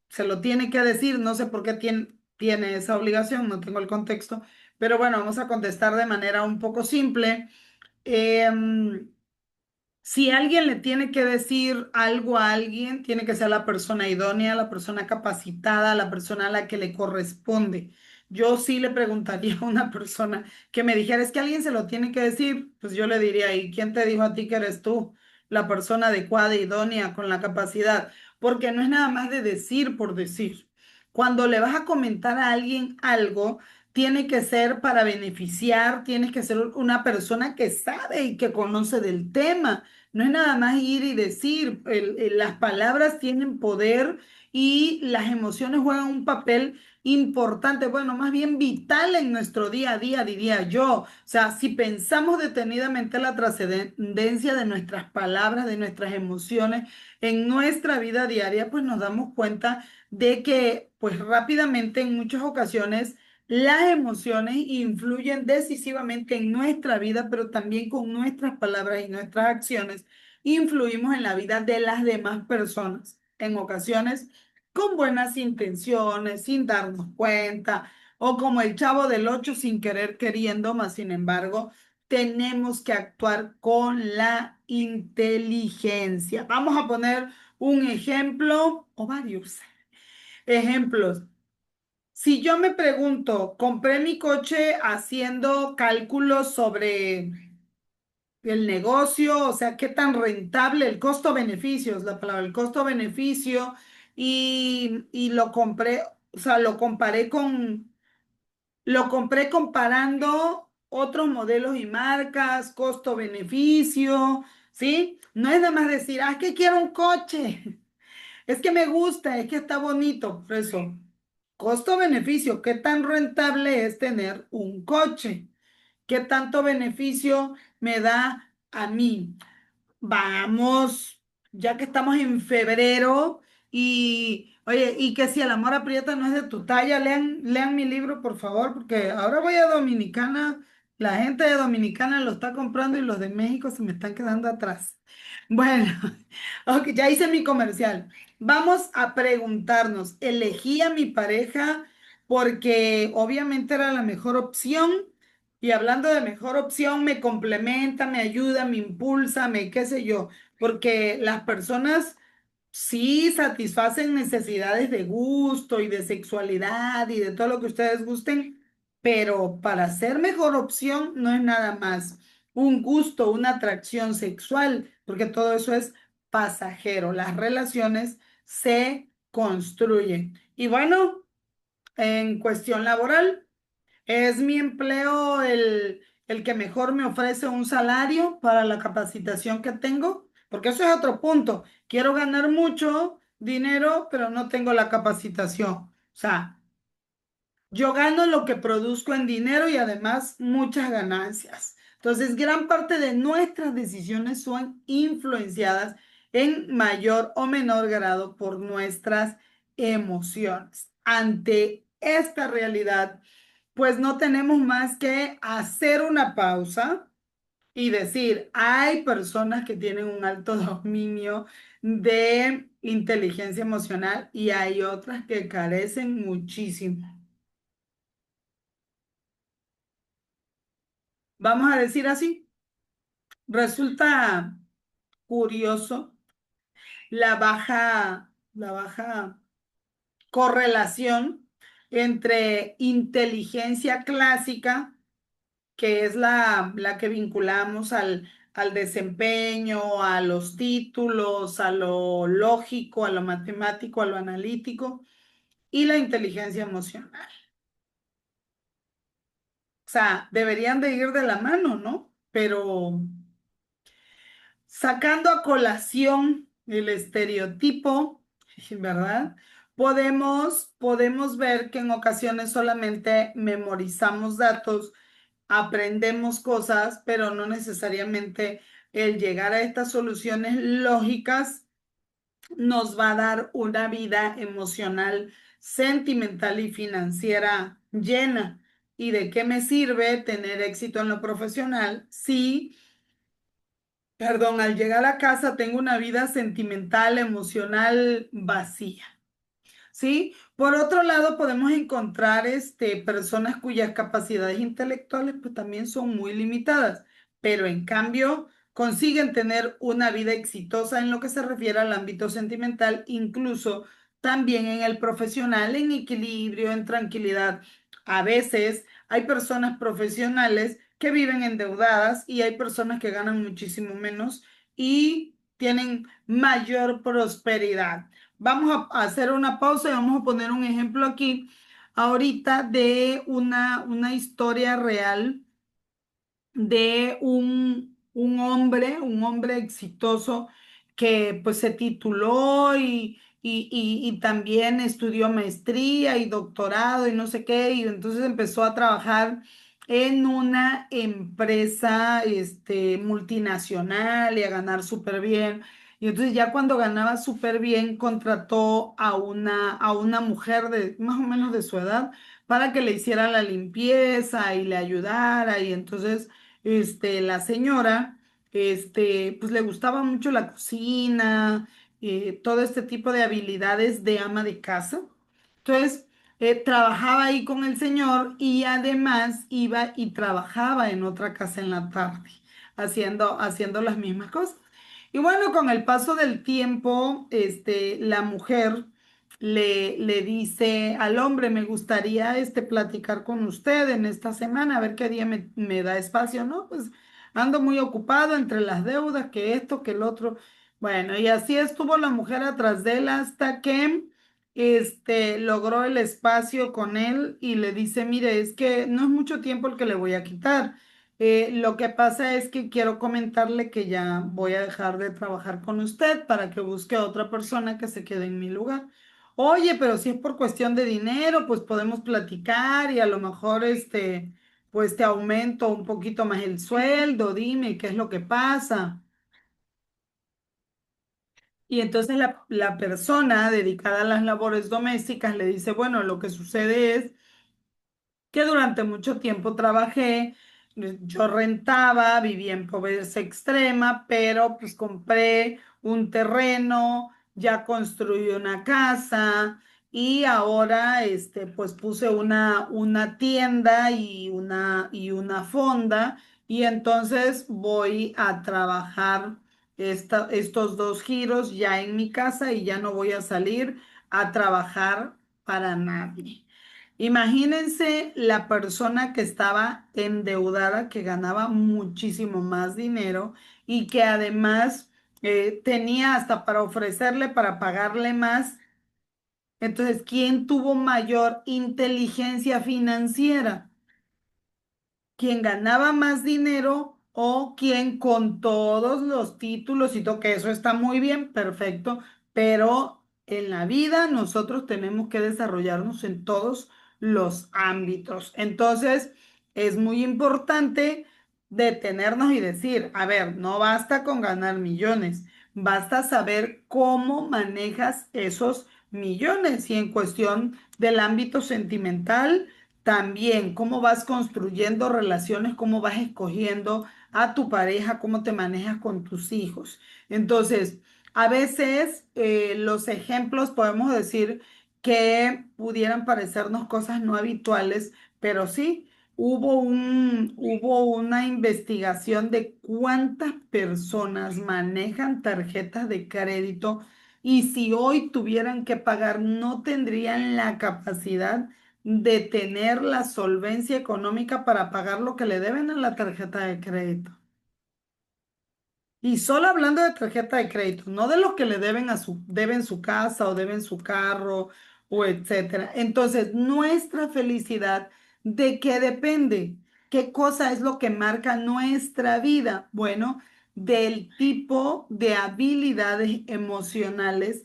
se lo tiene que decir, no sé por qué tiene esa obligación, no tengo el contexto, pero bueno, vamos a contestar de manera un poco simple. Em, si alguien le tiene que decir algo a alguien, tiene que ser la persona idónea, la persona capacitada, la persona a la que le corresponde. Yo sí le preguntaría a una persona que me dijera, es que alguien se lo tiene que decir, pues yo le diría, ¿y quién te dijo a ti que eres tú la persona adecuada, idónea, con la capacidad? Porque no es nada más de decir por decir. Cuando le vas a comentar a alguien algo, tiene que ser para beneficiar, tienes que ser una persona que sabe y que conoce del tema. No es nada más ir y decir, las palabras tienen poder y las emociones juegan un papel importante, bueno, más bien vital en nuestro día a día, diría yo. O sea, si pensamos detenidamente la trascendencia de nuestras palabras, de nuestras emociones en nuestra vida diaria, pues nos damos cuenta de que, pues rápidamente en muchas ocasiones, las emociones influyen decisivamente en nuestra vida, pero también con nuestras palabras y nuestras acciones influimos en la vida de las demás personas. En ocasiones con buenas intenciones, sin darnos cuenta, o como el Chavo del Ocho sin querer queriendo, mas sin embargo, tenemos que actuar con la inteligencia. Vamos a poner un ejemplo o varios ejemplos. Si yo me pregunto, compré mi coche haciendo cálculos sobre el negocio, o sea, qué tan rentable, el costo-beneficio es la palabra, el costo-beneficio, y lo compré, o sea, lo compré comparando otros modelos y marcas, costo-beneficio, ¿sí? No es nada más decir, ah, es que quiero un coche, es que me gusta, es que está bonito, por eso. Costo-beneficio, ¿qué tan rentable es tener un coche? ¿Qué tanto beneficio me da a mí? Vamos, ya que estamos en febrero y, oye, y que si el amor aprieta no es de tu talla, lean mi libro, por favor, porque ahora voy a Dominicana, la gente de Dominicana lo está comprando y los de México se me están quedando atrás. Bueno, ok, ya hice mi comercial. Vamos a preguntarnos, ¿elegí a mi pareja porque obviamente era la mejor opción? Y hablando de mejor opción, me complementa, me ayuda, me impulsa, me qué sé yo, porque las personas sí satisfacen necesidades de gusto y de sexualidad y de todo lo que ustedes gusten, pero para ser mejor opción no es nada más un gusto, una atracción sexual, porque todo eso es pasajero. Las relaciones se construyen. Y bueno, en cuestión laboral. Es mi empleo el que mejor me ofrece un salario para la capacitación que tengo, porque eso es otro punto. Quiero ganar mucho dinero, pero no tengo la capacitación. O sea, yo gano lo que produzco en dinero y además muchas ganancias. Entonces, gran parte de nuestras decisiones son influenciadas en mayor o menor grado por nuestras emociones. Ante esta realidad, pues no tenemos más que hacer una pausa y decir, hay personas que tienen un alto dominio de inteligencia emocional y hay otras que carecen muchísimo. Vamos a decir así, resulta curioso la baja correlación entre inteligencia clásica, que es la que vinculamos al desempeño, a los títulos, a lo lógico, a lo matemático, a lo analítico, y la inteligencia emocional. O sea, deberían de ir de la mano, ¿no? Pero sacando a colación el estereotipo, ¿verdad? Podemos ver que en ocasiones solamente memorizamos datos, aprendemos cosas, pero no necesariamente el llegar a estas soluciones lógicas nos va a dar una vida emocional, sentimental y financiera llena. ¿Y de qué me sirve tener éxito en lo profesional si, perdón, al llegar a casa tengo una vida sentimental, emocional vacía? ¿Sí? Por otro lado, podemos encontrar personas cuyas capacidades intelectuales pues, también son muy limitadas, pero en cambio consiguen tener una vida exitosa en lo que se refiere al ámbito sentimental, incluso también en el profesional, en equilibrio, en tranquilidad. A veces hay personas profesionales que viven endeudadas y hay personas que ganan muchísimo menos y tienen mayor prosperidad. Vamos a hacer una pausa y vamos a poner un ejemplo aquí ahorita de una historia real de un hombre exitoso que pues se tituló y también estudió maestría y doctorado y no sé qué, y entonces empezó a trabajar en una empresa multinacional y a ganar súper bien. Y entonces ya cuando ganaba súper bien, contrató a una mujer de más o menos de su edad para que le hiciera la limpieza y le ayudara. Y entonces la señora, pues le gustaba mucho la cocina, todo este tipo de habilidades de ama de casa. Entonces, trabajaba ahí con el señor y además iba y trabajaba en otra casa en la tarde, haciendo las mismas cosas. Y bueno, con el paso del tiempo, la mujer le dice al hombre, me gustaría platicar con usted en esta semana, a ver qué día me da espacio, ¿no? Pues ando muy ocupado entre las deudas, que esto, que el otro. Bueno, y así estuvo la mujer atrás de él hasta que logró el espacio con él y le dice, mire, es que no es mucho tiempo el que le voy a quitar. Lo que pasa es que quiero comentarle que ya voy a dejar de trabajar con usted para que busque a otra persona que se quede en mi lugar. Oye, pero si es por cuestión de dinero, pues podemos platicar y a lo mejor pues te aumento un poquito más el sueldo, dime qué es lo que pasa. Y entonces la persona dedicada a las labores domésticas le dice, bueno, lo que sucede es que durante mucho tiempo trabajé, yo rentaba, vivía en pobreza extrema, pero pues compré un terreno, ya construí una casa y ahora pues puse una tienda y una fonda y entonces voy a trabajar estos dos giros ya en mi casa y ya no voy a salir a trabajar para nadie. Imagínense la persona que estaba endeudada, que ganaba muchísimo más dinero y que además tenía hasta para ofrecerle, para pagarle más. Entonces, ¿quién tuvo mayor inteligencia financiera? ¿Quién ganaba más dinero o quien con todos los títulos y todo, que eso está muy bien, perfecto, pero en la vida nosotros tenemos que desarrollarnos en todos los ámbitos. Entonces, es muy importante detenernos y decir, a ver, no basta con ganar millones, basta saber cómo manejas esos millones y en cuestión del ámbito sentimental también cómo vas construyendo relaciones, cómo vas escogiendo a tu pareja, cómo te manejas con tus hijos. Entonces, a veces los ejemplos podemos decir que pudieran parecernos cosas no habituales, pero sí, hubo una investigación de cuántas personas manejan tarjetas de crédito y si hoy tuvieran que pagar, no tendrían la capacidad de tener la solvencia económica para pagar lo que le deben a la tarjeta de crédito. Y solo hablando de tarjeta de crédito, no de lo que le deben su casa o deben su carro o etcétera. Entonces, nuestra felicidad, ¿de qué depende? ¿Qué cosa es lo que marca nuestra vida? Bueno, del tipo de habilidades emocionales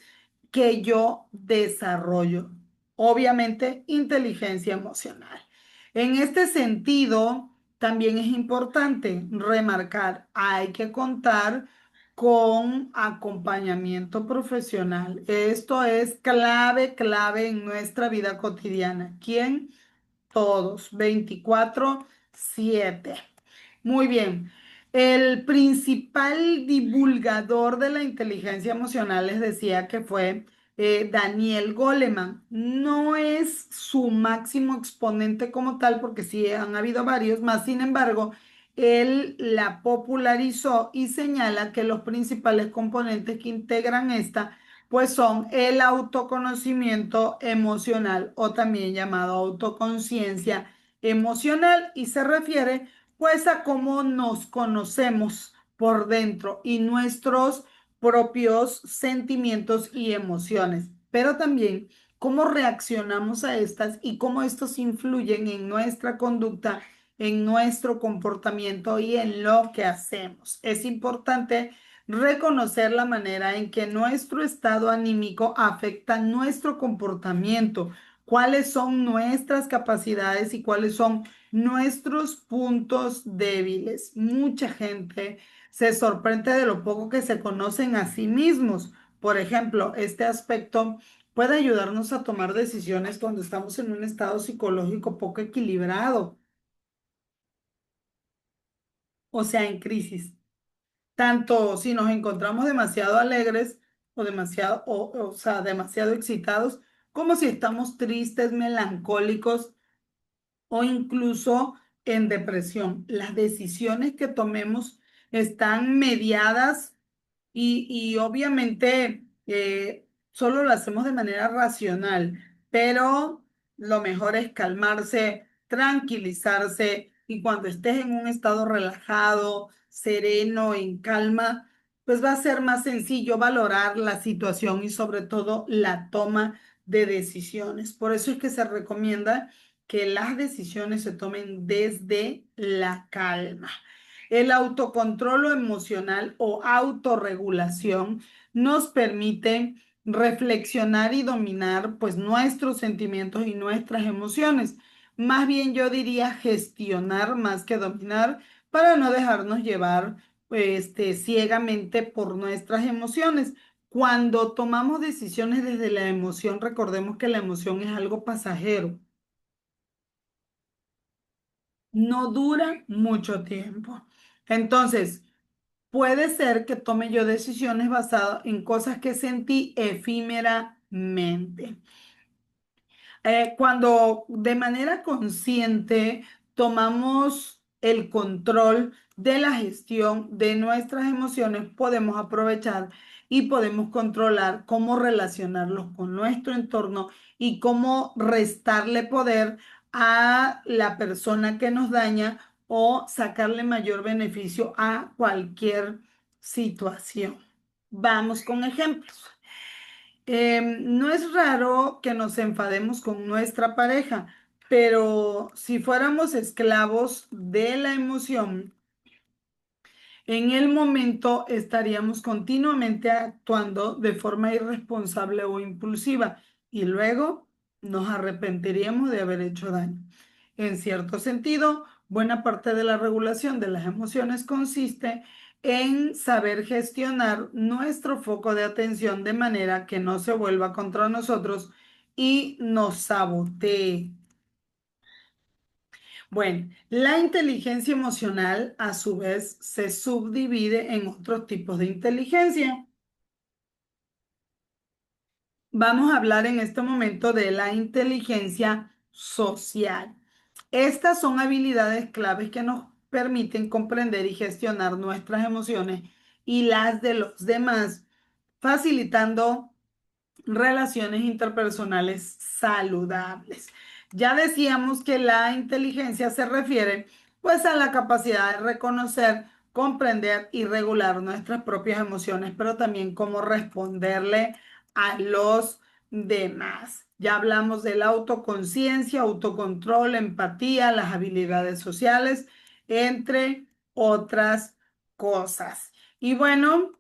que yo desarrollo. Obviamente, inteligencia emocional. En este sentido, también es importante remarcar, hay que contar con acompañamiento profesional. Esto es clave, clave en nuestra vida cotidiana. ¿Quién? todos, 24/7. Muy bien. El principal divulgador de la inteligencia emocional les decía que fue Daniel Goleman. No es su máximo exponente como tal, porque sí han habido varios más. Sin embargo, él la popularizó y señala que los principales componentes que integran esta, pues son el autoconocimiento emocional o también llamado autoconciencia emocional y se refiere pues a cómo nos conocemos por dentro y nuestros propios sentimientos y emociones, pero también cómo reaccionamos a estas y cómo estos influyen en nuestra conducta, en nuestro comportamiento y en lo que hacemos. Es importante reconocer la manera en que nuestro estado anímico afecta nuestro comportamiento, cuáles son nuestras capacidades y cuáles son nuestros puntos débiles. Mucha gente se sorprende de lo poco que se conocen a sí mismos. Por ejemplo, este aspecto puede ayudarnos a tomar decisiones cuando estamos en un estado psicológico poco equilibrado, o sea, en crisis. Tanto si nos encontramos demasiado alegres o demasiado, o sea, demasiado excitados, como si estamos tristes, melancólicos o incluso en depresión. Las decisiones que tomemos están mediadas y obviamente solo lo hacemos de manera racional, pero lo mejor es calmarse, tranquilizarse y cuando estés en un estado relajado, sereno, en calma, pues va a ser más sencillo valorar la situación y sobre todo la toma de decisiones. Por eso es que se recomienda que las decisiones se tomen desde la calma. El autocontrol emocional o autorregulación nos permite reflexionar y dominar pues nuestros sentimientos y nuestras emociones. Más bien yo diría gestionar más que dominar para no dejarnos llevar ciegamente por nuestras emociones. Cuando tomamos decisiones desde la emoción, recordemos que la emoción es algo pasajero, no dura mucho tiempo. Entonces, puede ser que tome yo decisiones basadas en cosas que sentí efímeramente. Cuando de manera consciente tomamos el control de la gestión de nuestras emociones, podemos aprovechar y podemos controlar cómo relacionarlos con nuestro entorno y cómo restarle poder a la persona que nos daña o sacarle mayor beneficio a cualquier situación. Vamos con ejemplos. No es raro que nos enfademos con nuestra pareja, pero si fuéramos esclavos de la emoción, en el momento estaríamos continuamente actuando de forma irresponsable o impulsiva y luego nos arrepentiríamos de haber hecho daño. En cierto sentido, buena parte de la regulación de las emociones consiste en saber gestionar nuestro foco de atención de manera que no se vuelva contra nosotros y nos sabotee. Bueno, la inteligencia emocional a su vez se subdivide en otros tipos de inteligencia. Vamos a hablar en este momento de la inteligencia social. Estas son habilidades claves que nos permiten comprender y gestionar nuestras emociones y las de los demás, facilitando relaciones interpersonales saludables. Ya decíamos que la inteligencia se refiere pues a la capacidad de reconocer, comprender y regular nuestras propias emociones, pero también cómo responderle a los demás. Ya hablamos de la autoconciencia, autocontrol, empatía, las habilidades sociales, entre otras cosas. Y bueno,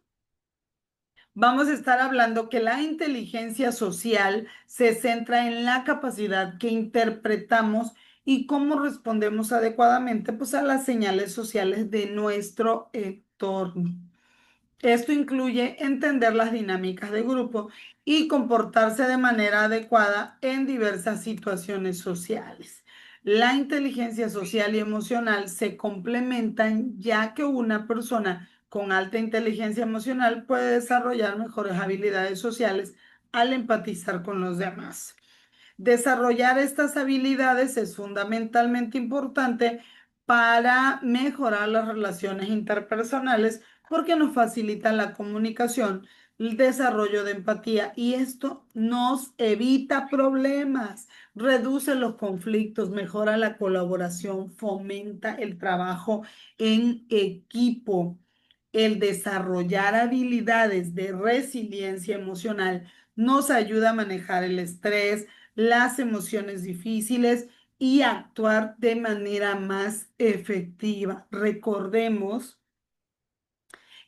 vamos a estar hablando que la inteligencia social se centra en la capacidad que interpretamos y cómo respondemos adecuadamente pues, a las señales sociales de nuestro entorno. Esto incluye entender las dinámicas de grupo y comportarse de manera adecuada en diversas situaciones sociales. La inteligencia social y emocional se complementan ya que una persona con alta inteligencia emocional puede desarrollar mejores habilidades sociales al empatizar con los demás. Desarrollar estas habilidades es fundamentalmente importante para mejorar las relaciones interpersonales porque nos facilita la comunicación, el desarrollo de empatía y esto nos evita problemas, reduce los conflictos, mejora la colaboración, fomenta el trabajo en equipo. El desarrollar habilidades de resiliencia emocional nos ayuda a manejar el estrés, las emociones difíciles y actuar de manera más efectiva. Recordemos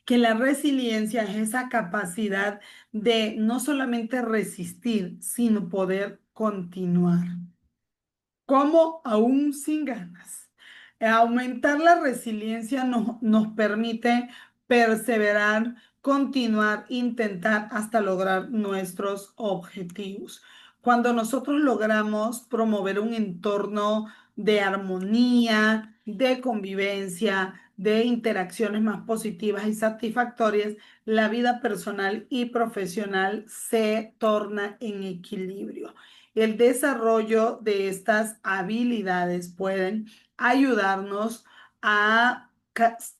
que la resiliencia es esa capacidad de no solamente resistir, sino poder continuar. ¿Cómo? Aún sin ganas. Aumentar la resiliencia nos permite perseverar, continuar, intentar hasta lograr nuestros objetivos. Cuando nosotros logramos promover un entorno de armonía, de convivencia, de interacciones más positivas y satisfactorias, la vida personal y profesional se torna en equilibrio. El desarrollo de estas habilidades pueden ayudarnos a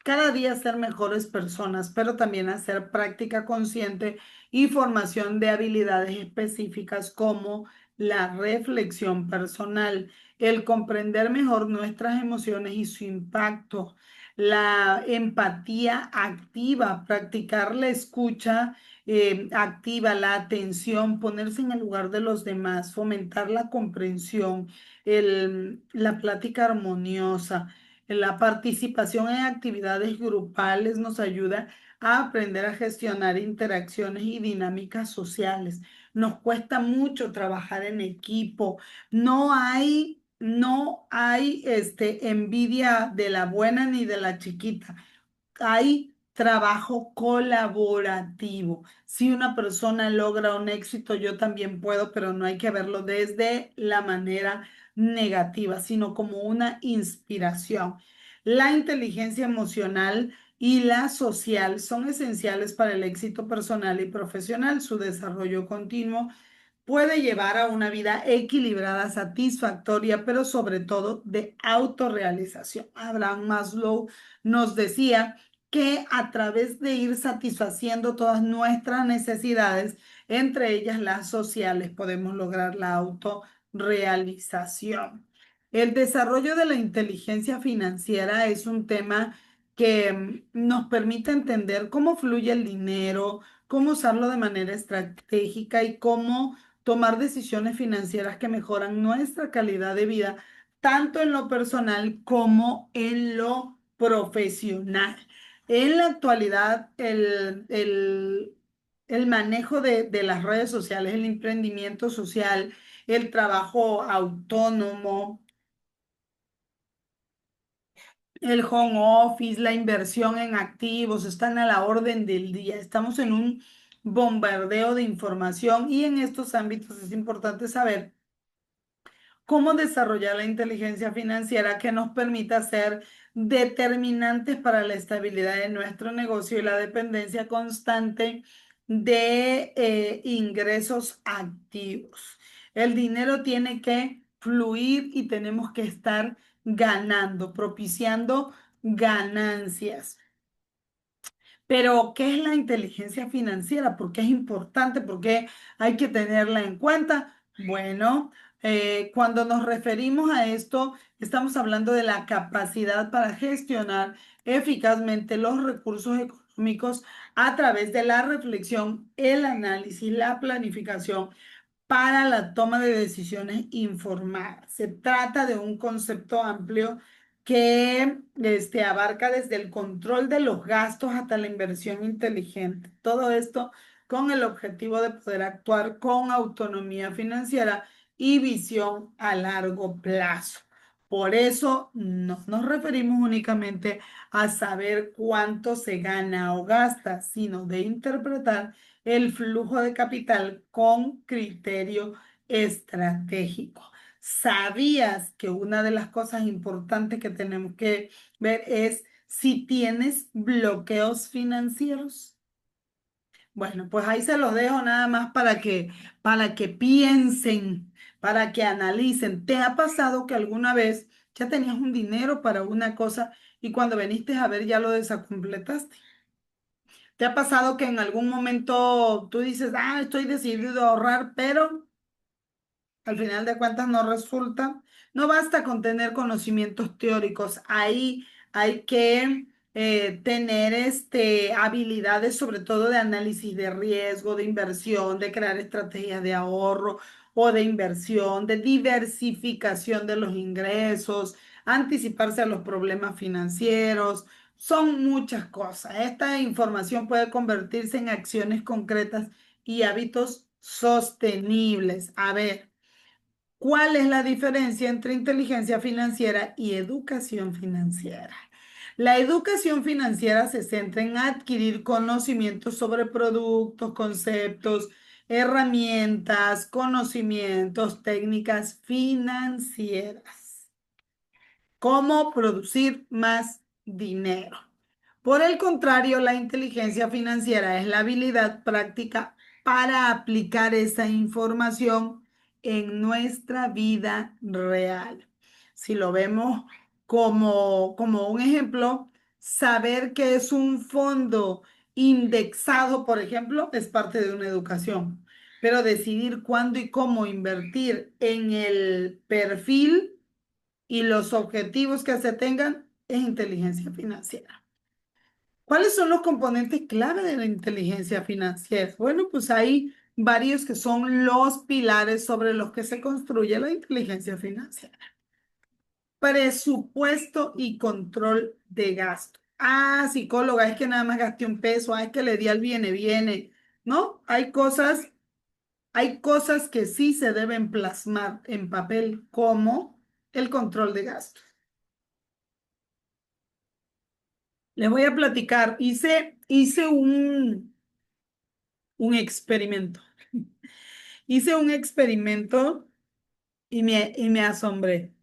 cada día ser mejores personas, pero también hacer práctica consciente y formación de habilidades específicas como la reflexión personal, el comprender mejor nuestras emociones y su impacto, la empatía activa, practicar la escucha activa, la atención, ponerse en el lugar de los demás, fomentar la comprensión, la plática armoniosa, la participación en actividades grupales nos ayuda a aprender a gestionar interacciones y dinámicas sociales. Nos cuesta mucho trabajar en equipo. No hay envidia de la buena ni de la chiquita. Hay trabajo colaborativo. Si una persona logra un éxito, yo también puedo, pero no hay que verlo desde la manera negativa, sino como una inspiración. La inteligencia emocional y la social son esenciales para el éxito personal y profesional. Su desarrollo continuo puede llevar a una vida equilibrada, satisfactoria, pero sobre todo de autorrealización. Abraham Maslow nos decía que a través de ir satisfaciendo todas nuestras necesidades, entre ellas las sociales, podemos lograr la autorrealización. El desarrollo de la inteligencia financiera es un tema que nos permite entender cómo fluye el dinero, cómo usarlo de manera estratégica y cómo tomar decisiones financieras que mejoran nuestra calidad de vida, tanto en lo personal como en lo profesional. En la actualidad, el manejo de las redes sociales, el emprendimiento social, el trabajo autónomo, el home office, la inversión en activos, están a la orden del día. Estamos en un bombardeo de información y en estos ámbitos es importante saber cómo desarrollar la inteligencia financiera que nos permita ser determinantes para la estabilidad de nuestro negocio y la dependencia constante de ingresos activos. El dinero tiene que fluir y tenemos que estar ganando, propiciando ganancias. Pero, ¿qué es la inteligencia financiera? ¿Por qué es importante? ¿Por qué hay que tenerla en cuenta? Bueno, cuando nos referimos a esto, estamos hablando de la capacidad para gestionar eficazmente los recursos económicos a través de la reflexión, el análisis, la planificación para la toma de decisiones informadas. Se trata de un concepto amplio que abarca desde el control de los gastos hasta la inversión inteligente. Todo esto con el objetivo de poder actuar con autonomía financiera y visión a largo plazo. Por eso no nos referimos únicamente a saber cuánto se gana o gasta, sino de interpretar el flujo de capital con criterio estratégico. ¿Sabías que una de las cosas importantes que tenemos que ver es si tienes bloqueos financieros? Bueno, pues ahí se los dejo nada más para que piensen, para que analicen. ¿Te ha pasado que alguna vez ya tenías un dinero para una cosa y cuando veniste a ver ya lo desacompletaste? ¿Te ha pasado que en algún momento tú dices, ah, estoy decidido a ahorrar, pero al final de cuentas no resulta? No basta con tener conocimientos teóricos, ahí hay que tener habilidades sobre todo de análisis de riesgo, de inversión, de crear estrategias de ahorro o de inversión, de diversificación de los ingresos, anticiparse a los problemas financieros. Son muchas cosas. Esta información puede convertirse en acciones concretas y hábitos sostenibles. A ver. ¿Cuál es la diferencia entre inteligencia financiera y educación financiera? La educación financiera se centra en adquirir conocimientos sobre productos, conceptos, herramientas, conocimientos, técnicas financieras. ¿Cómo producir más dinero? Por el contrario, la inteligencia financiera es la habilidad práctica para aplicar esa información en nuestra vida real. Si lo vemos como un ejemplo, saber que es un fondo indexado, por ejemplo, es parte de una educación, pero decidir cuándo y cómo invertir en el perfil y los objetivos que se tengan es inteligencia financiera. ¿Cuáles son los componentes clave de la inteligencia financiera? Bueno, pues hay varios que son los pilares sobre los que se construye la inteligencia financiera. Presupuesto y control de gasto. Ah, psicóloga, es que nada más gasté un peso, ah, es que le di al viene. ¿No? Hay cosas que sí se deben plasmar en papel, como el control de gasto. Les voy a platicar. Hice un experimento. Hice un experimento y me asombré.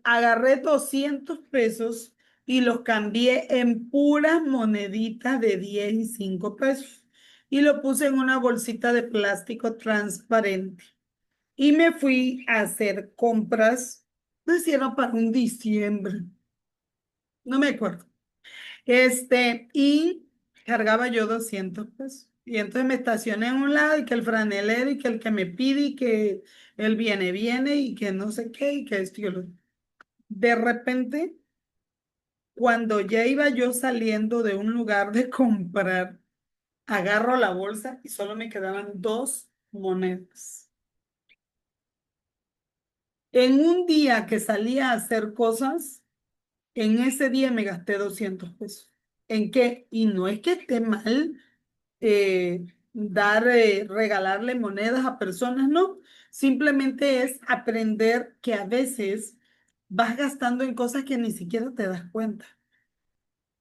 Agarré 200 pesos y los cambié en puras moneditas de 10 y 5 pesos. Y lo puse en una bolsita de plástico transparente. Y me fui a hacer compras. No hicieron para un diciembre. No me acuerdo. Y cargaba yo 200 pesos. Y entonces me estacioné en un lado y que el franelero y que el que me pide y que él viene y que no sé qué y que esto y lo otro. De repente, cuando ya iba yo saliendo de un lugar de comprar, agarro la bolsa y solo me quedaban dos monedas. En un día que salía a hacer cosas, en ese día me gasté 200 pesos. ¿En qué? Y no es que esté mal regalarle monedas a personas, no. Simplemente es aprender que a veces vas gastando en cosas que ni siquiera te das cuenta.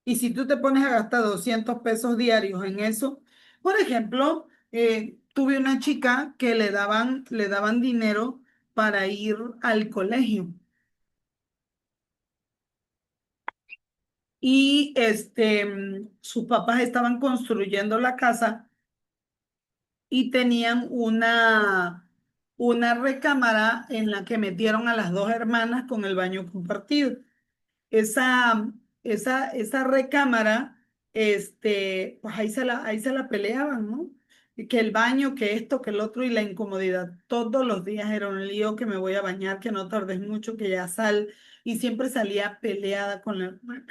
Y si tú te pones a gastar 200 pesos diarios en eso, por ejemplo, tuve una chica que le daban dinero para ir al colegio y sus papás estaban construyendo la casa y tenían una recámara en la que metieron a las dos hermanas con el baño compartido. Esa, esa recámara, pues ahí se la peleaban, ¿no? Y que el baño, que esto, que el otro, y la incomodidad. Todos los días era un lío, que me voy a bañar, que no tardes mucho, que ya sal, y siempre salía peleada con la hermana,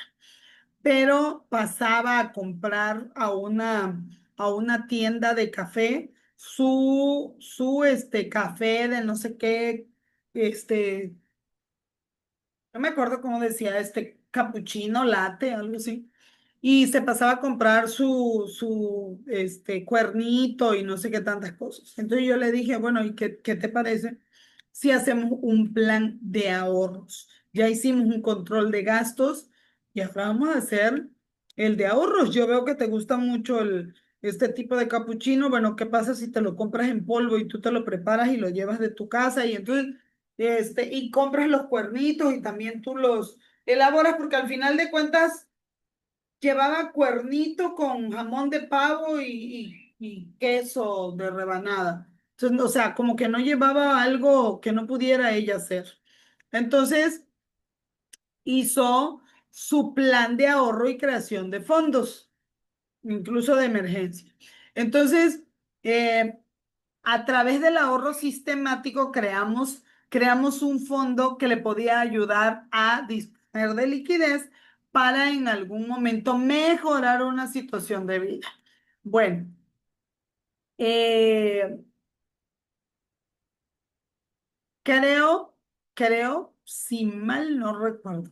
pero pasaba a comprar a una tienda de café su café de no sé qué, este, no me acuerdo cómo decía, capuchino, latte, algo así. Y se pasaba a comprar su cuernito y no sé qué tantas cosas. Entonces yo le dije, bueno, ¿y qué te parece si hacemos un plan de ahorros? Ya hicimos un control de gastos y ahora vamos a hacer el de ahorros. Yo veo que te gusta mucho este tipo de capuchino, bueno, ¿qué pasa si te lo compras en polvo y tú te lo preparas y lo llevas de tu casa y entonces, y compras los cuernitos y también tú los elaboras porque al final de cuentas llevaba cuernito con jamón de pavo y queso de rebanada. Entonces, o sea, como que no llevaba algo que no pudiera ella hacer. Entonces, hizo su plan de ahorro y creación de fondos, incluso de emergencia. Entonces, eh, a través del ahorro sistemático creamos un fondo que le podía ayudar a disponer de liquidez para en algún momento mejorar una situación de vida. Bueno, eh, creo, si mal no recuerdo,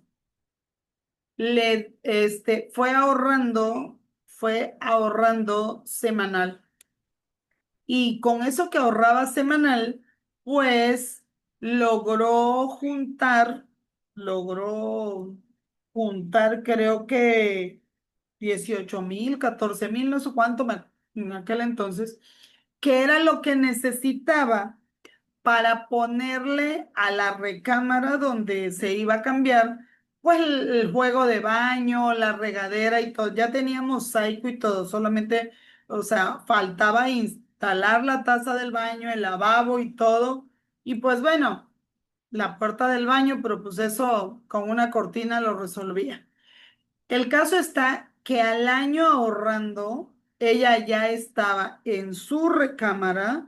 fue ahorrando semanal. Y con eso que ahorraba semanal, pues logró juntar, logró juntar creo que 18,000, 14,000, no sé cuánto en aquel entonces, que era lo que necesitaba para ponerle a la recámara donde se iba a cambiar, pues el juego de baño, la regadera y todo. Ya teníamos mosaico y todo, solamente, o sea, faltaba instalar la taza del baño, el lavabo y todo. Y pues bueno, la puerta del baño, pero pues eso con una cortina lo resolvía. El caso está que al año ahorrando, ella ya estaba en su recámara,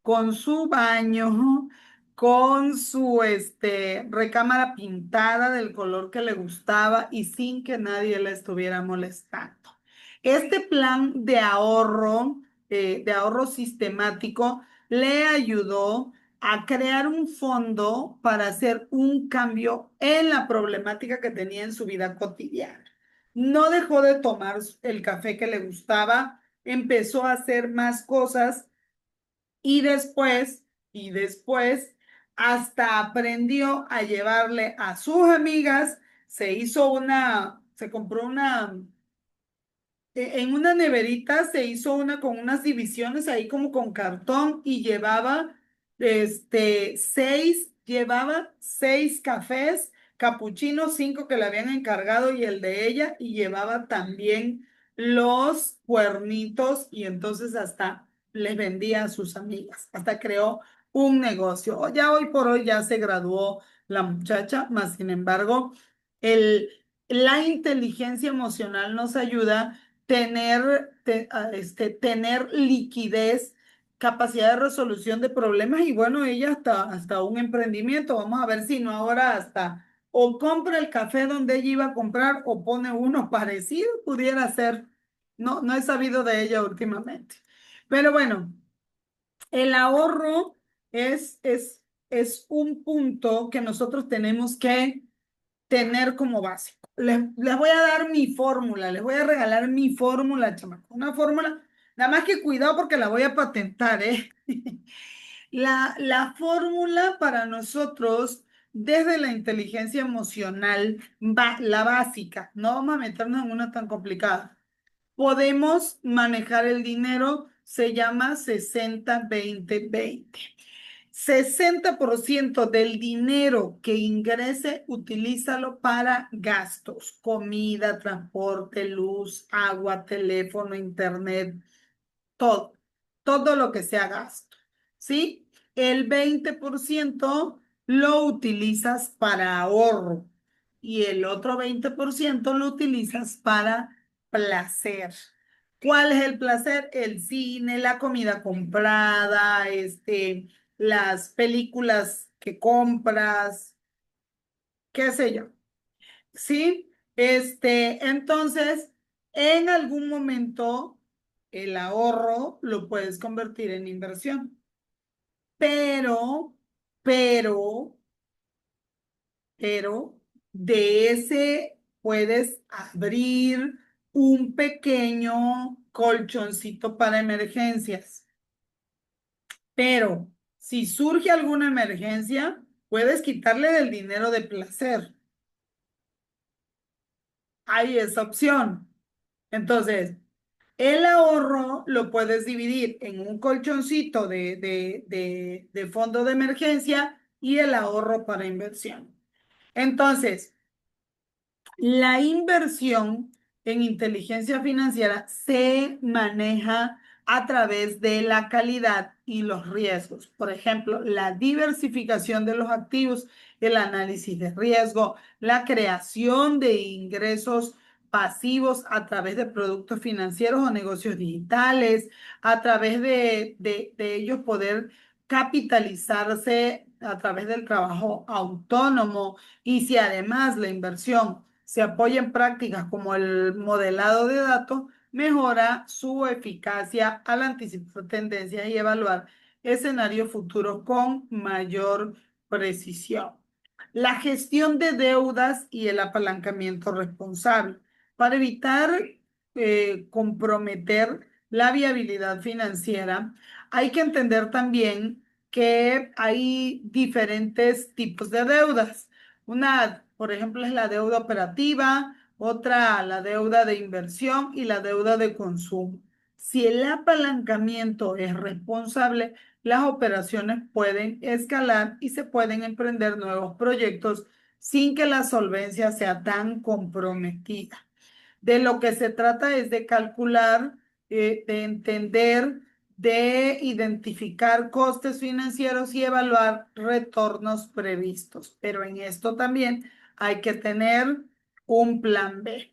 con su baño, con su recámara pintada del color que le gustaba y sin que nadie la estuviera molestando. Este plan de ahorro sistemático, le ayudó a crear un fondo para hacer un cambio en la problemática que tenía en su vida cotidiana. No dejó de tomar el café que le gustaba, empezó a hacer más cosas y después, hasta aprendió a llevarle a sus amigas, se compró en una neverita, se hizo una con unas divisiones ahí como con cartón y llevaba seis cafés, capuchinos, cinco que le habían encargado y el de ella, y llevaba también los cuernitos y entonces hasta les vendía a sus amigas, hasta creó un negocio. Ya hoy por hoy ya se graduó la muchacha, más sin embargo, el, la inteligencia emocional nos ayuda tener liquidez, capacidad de resolución de problemas y bueno, ella hasta un emprendimiento. Vamos a ver si no ahora hasta o compra el café donde ella iba a comprar o pone uno parecido, pudiera ser. No, no he sabido de ella últimamente. Pero bueno, el ahorro es un punto que nosotros tenemos que tener como básico. Les voy a dar mi fórmula, les voy a regalar mi fórmula, chamaco. Una fórmula, nada más que cuidado porque la voy a patentar, ¿eh? La fórmula para nosotros, desde la inteligencia emocional, la básica, no vamos a meternos en una tan complicada. Podemos manejar el dinero, se llama 60-20-20. 60% del dinero que ingrese, utilízalo para gastos, comida, transporte, luz, agua, teléfono, internet, todo, todo lo que sea gasto, ¿sí? El 20% lo utilizas para ahorro y el otro 20% lo utilizas para placer. ¿Cuál es el placer? El cine, la comida comprada, las películas que compras, qué sé yo, ¿sí? Entonces, en algún momento el ahorro lo puedes convertir en inversión, pero, pero, de ese puedes abrir un pequeño colchoncito para emergencias. Pero si surge alguna emergencia, puedes quitarle del dinero de placer. Hay esa opción. Entonces, El ahorro lo puedes dividir en un colchoncito de fondo de emergencia y el ahorro para inversión. Entonces, la inversión en inteligencia financiera se maneja a través de la calidad y los riesgos. Por ejemplo, la diversificación de los activos, el análisis de riesgo, la creación de ingresos pasivos a través de productos financieros o negocios digitales, a través de ellos poder capitalizarse a través del trabajo autónomo y si además la inversión se apoya en prácticas como el modelado de datos, mejora su eficacia al anticipar tendencias y evaluar escenarios futuros con mayor precisión. La gestión de deudas y el apalancamiento responsable. Para evitar comprometer la viabilidad financiera, hay que entender también que hay diferentes tipos de deudas. Una, por ejemplo, es la deuda operativa, otra la deuda de inversión y la deuda de consumo. Si el apalancamiento es responsable, las operaciones pueden escalar y se pueden emprender nuevos proyectos sin que la solvencia sea tan comprometida. De lo que se trata es de calcular, de entender, de identificar costes financieros y evaluar retornos previstos. Pero en esto también hay que tener un plan B.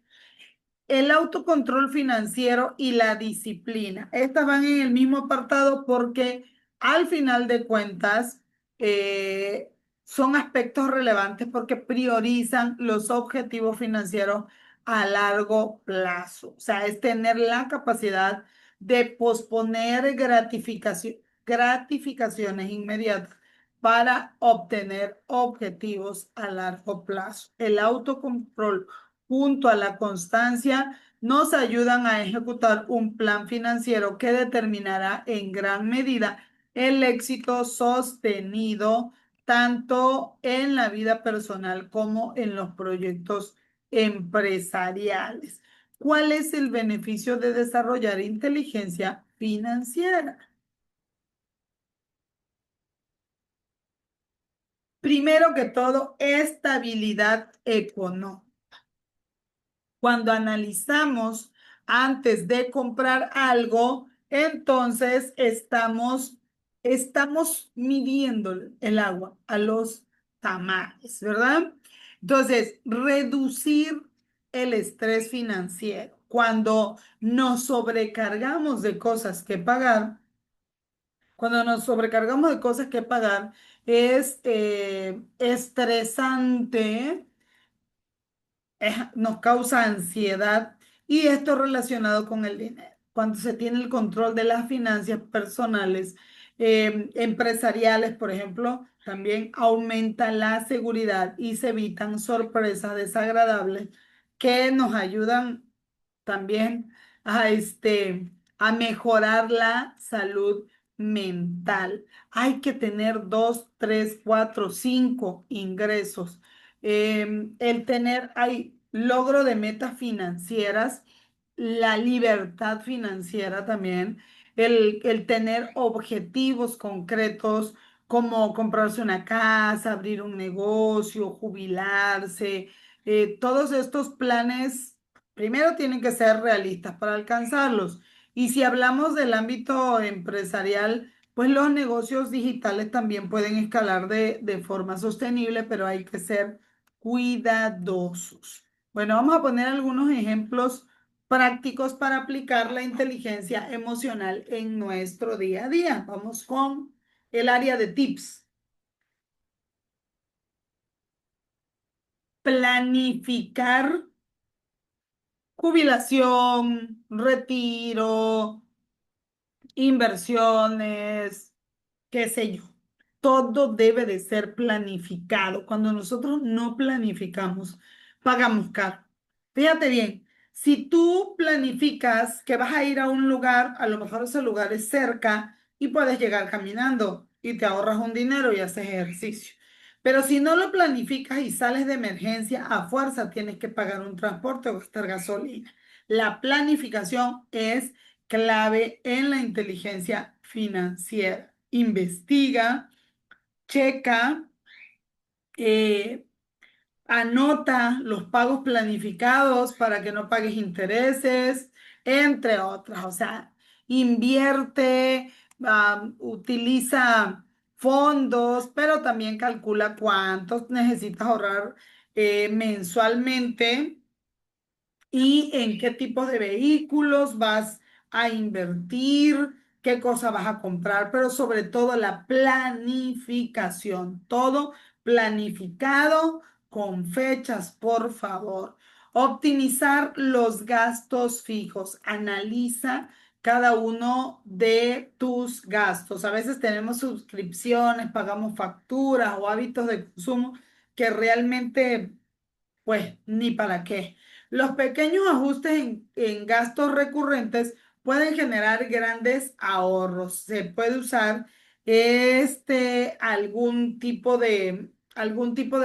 El autocontrol financiero y la disciplina. Estas van en el mismo apartado porque al final de cuentas eh, son aspectos relevantes porque priorizan los objetivos financieros a largo plazo. O sea, es tener la capacidad de posponer gratificaciones inmediatas para obtener objetivos a largo plazo. El autocontrol junto a la constancia, nos ayudan a ejecutar un plan financiero que determinará en gran medida el éxito sostenido tanto en la vida personal como en los proyectos empresariales. ¿Cuál es el beneficio de desarrollar inteligencia financiera? Primero que todo, estabilidad económica. Cuando analizamos antes de comprar algo, entonces estamos midiendo el agua a los tamales, ¿verdad? Entonces, reducir el estrés financiero. Cuando nos sobrecargamos de cosas que pagar, cuando nos sobrecargamos de cosas que pagar, es estresante, nos causa ansiedad y esto relacionado con el dinero. Cuando se tiene el control de las finanzas personales, empresariales, por ejemplo, también aumenta la seguridad y se evitan sorpresas desagradables que nos ayudan también a mejorar la salud mental. Hay que tener dos, tres, cuatro, cinco ingresos. El tener, hay logro de metas financieras, la libertad financiera también, el tener objetivos concretos como comprarse una casa, abrir un negocio, jubilarse, todos estos planes primero tienen que ser realistas para alcanzarlos. Y si hablamos del ámbito empresarial, pues los negocios digitales también pueden escalar de forma sostenible, pero hay que ser cuidadosos. Bueno, vamos a poner algunos ejemplos prácticos para aplicar la inteligencia emocional en nuestro día a día. Vamos con el área de tips. Planificar jubilación, retiro, inversiones, qué sé yo. Todo debe de ser planificado. Cuando nosotros no planificamos, pagamos caro. Fíjate bien, si tú planificas que vas a ir a un lugar, a lo mejor ese lugar es cerca y puedes llegar caminando y te ahorras un dinero y haces ejercicio. Pero si no lo planificas y sales de emergencia, a fuerza tienes que pagar un transporte o gastar gasolina. La planificación es clave en la inteligencia financiera. Investiga, checa, eh, anota los pagos planificados para que no pagues intereses, entre otras. O sea, invierte, utiliza fondos, pero también calcula cuántos necesitas ahorrar mensualmente y en qué tipos de vehículos vas a invertir, qué cosa vas a comprar, pero sobre todo la planificación, todo planificado con fechas, por favor. Optimizar los gastos fijos. Analiza cada uno de tus gastos. A veces tenemos suscripciones, pagamos facturas o hábitos de consumo que realmente pues ni para qué. Los pequeños ajustes en gastos recurrentes pueden generar grandes ahorros. Se puede usar algún tipo de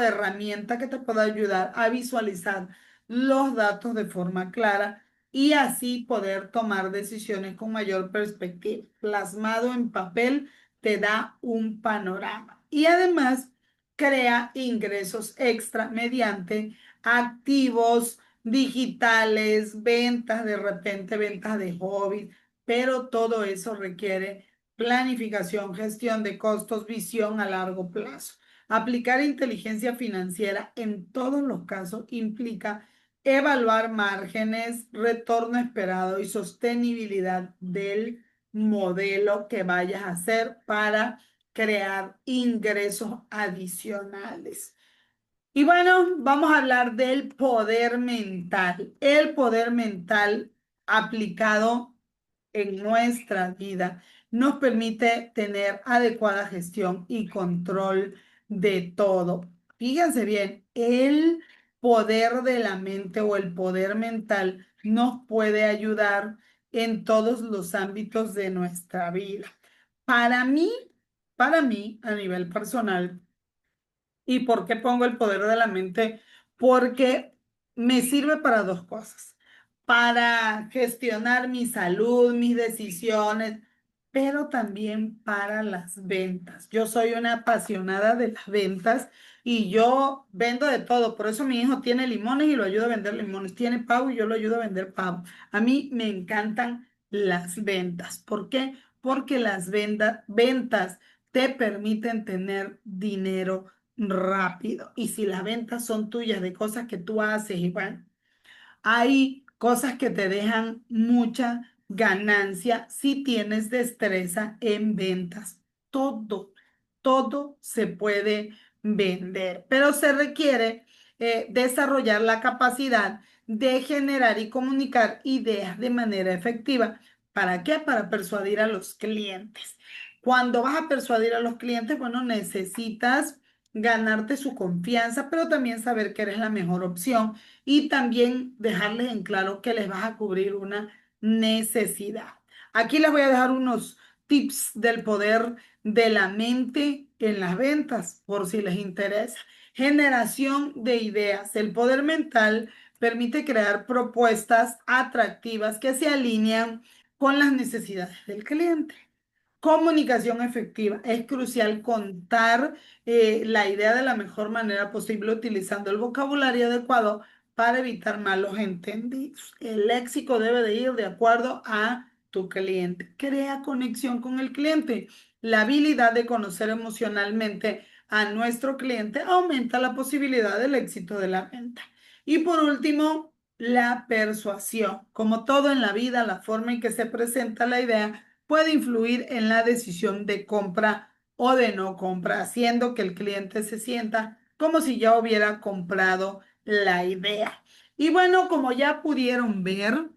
herramienta que te pueda ayudar a visualizar los datos de forma clara y así poder tomar decisiones con mayor perspectiva. Plasmado en papel te da un panorama y además crea ingresos extra mediante activos digitales, ventas, de repente ventas de hobby, pero todo eso requiere planificación, gestión de costos, visión a largo plazo. Aplicar inteligencia financiera en todos los casos implica evaluar márgenes, retorno esperado y sostenibilidad del modelo que vayas a hacer para crear ingresos adicionales. Y bueno, vamos a hablar del poder mental. El poder mental aplicado en nuestra vida nos permite tener adecuada gestión y control de todo. Fíjense bien, el poder de la mente o el poder mental nos puede ayudar en todos los ámbitos de nuestra vida. Para mí, para mí, a nivel personal, ¿y por qué pongo el poder de la mente? Porque me sirve para dos cosas. Para gestionar mi salud, mis decisiones, pero también para las ventas. Yo soy una apasionada de las ventas y yo vendo de todo. Por eso mi hijo tiene limones y lo ayudo a vender limones. Tiene pavo y yo lo ayudo a vender pavo. A mí me encantan las ventas. ¿Por qué? Porque las ventas te permiten tener dinero rápido. Y si las ventas son tuyas de cosas que tú haces, y bueno, hay cosas que te dejan mucha ganancia si tienes destreza en ventas. Todo, todo se puede vender, pero se requiere desarrollar la capacidad de generar y comunicar ideas de manera efectiva. ¿Para qué? Para persuadir a los clientes. Cuando vas a persuadir a los clientes, bueno, necesitas ganarte su confianza, pero también saber que eres la mejor opción y también dejarles en claro que les vas a cubrir una necesidad. Aquí les voy a dejar unos tips del poder de la mente en las ventas, por si les interesa. Generación de ideas. El poder mental permite crear propuestas atractivas que se alinean con las necesidades del cliente. Comunicación efectiva. Es crucial contar la idea de la mejor manera posible utilizando el vocabulario adecuado para evitar malos entendidos. El léxico debe de ir de acuerdo a tu cliente. Crea conexión con el cliente. La habilidad de conocer emocionalmente a nuestro cliente aumenta la posibilidad del éxito de la venta. Y por último, la persuasión. Como todo en la vida, la forma en que se presenta la idea puede influir en la decisión de compra o de no compra, haciendo que el cliente se sienta como si ya hubiera comprado la idea. Y bueno, como ya pudieron ver,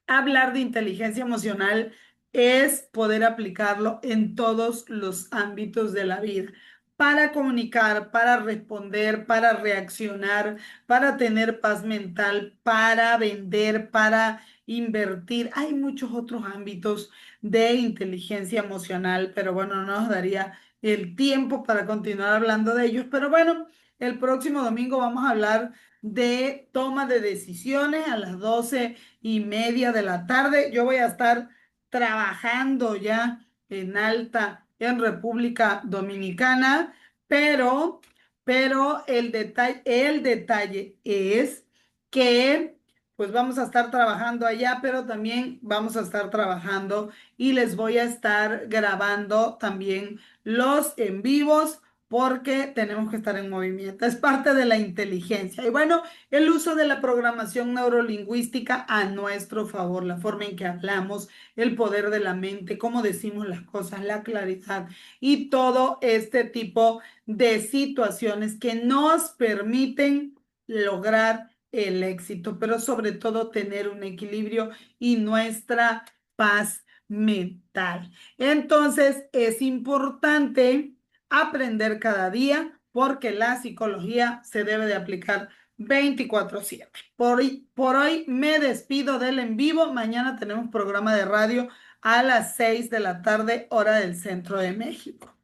hablar de inteligencia emocional es poder aplicarlo en todos los ámbitos de la vida, para comunicar, para responder, para reaccionar, para tener paz mental, para vender, para invertir. Hay muchos otros ámbitos de inteligencia emocional, pero bueno, no nos daría el tiempo para continuar hablando de ellos. Pero bueno, El próximo domingo vamos a hablar de toma de decisiones a las 12:30 de la tarde. Yo voy a estar trabajando ya en Alta, en República Dominicana, pero, pero el detalle es que pues vamos a estar trabajando allá, pero también vamos a estar trabajando y les voy a estar grabando también los en vivos porque tenemos que estar en movimiento. Es parte de la inteligencia. Y bueno, el uso de la programación neurolingüística a nuestro favor, la forma en que hablamos, el poder de la mente, cómo decimos las cosas, la claridad y todo este tipo de situaciones que nos permiten lograr el éxito, pero sobre todo tener un equilibrio y nuestra paz mental. Entonces, es importante aprender cada día porque la psicología se debe de aplicar 24/7. Por hoy me despido del en vivo. Mañana tenemos programa de radio a las 6 de la tarde, hora del centro de México.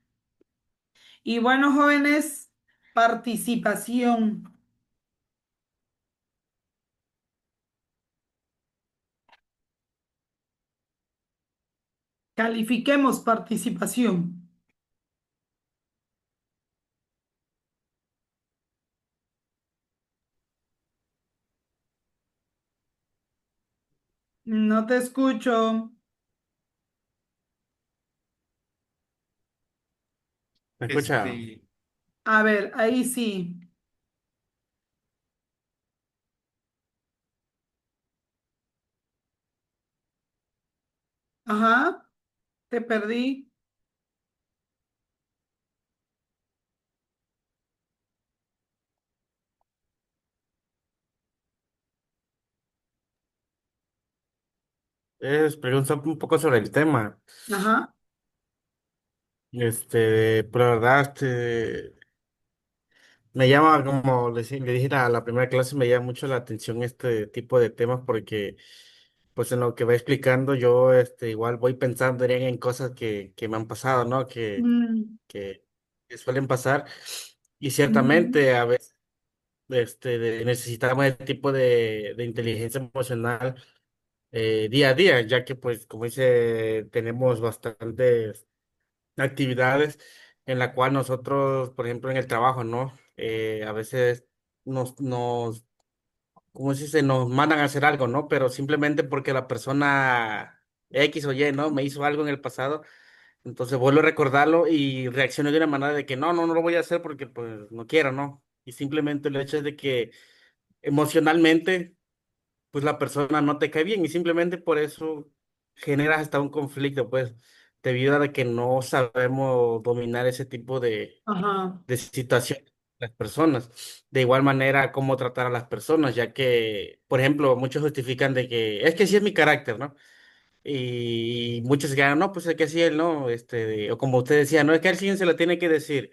Y bueno, jóvenes, participación. Califiquemos participación. No te escucho. ¿Me escucha? Este, A ver, ahí sí. Ajá, te perdí. Es pregunta un poco sobre el tema. Ajá. Pero la verdad, me llama, como le dije a la primera clase, me llama mucho la atención este tipo de temas porque, pues en lo que va explicando, yo, igual voy pensando en cosas que me han pasado, ¿no? Mm, Que suelen pasar. Y mm, ciertamente a veces, necesitamos este tipo de inteligencia emocional día a día, ya que, pues, como dice, tenemos bastantes actividades en la cual nosotros, por ejemplo, en el trabajo, ¿no? A veces nos, ¿cómo se dice? Nos mandan a hacer algo, ¿no? Pero simplemente porque la persona X o Y, ¿no? Me hizo algo en el pasado, entonces vuelvo a recordarlo y reacciono de una manera de que no lo voy a hacer porque pues no quiero, ¿no? Y simplemente el hecho es de que emocionalmente pues la persona no te cae bien y simplemente por eso generas hasta un conflicto, pues, debido a que no sabemos dominar ese tipo ajá, de situaciones las personas. De igual manera, cómo tratar a las personas, ya que, por ejemplo, muchos justifican de que es que sí es mi carácter, ¿no? Y muchos se quedan, no, pues es que sí él, ¿no? O como usted decía, no es que a alguien se lo tiene que decir.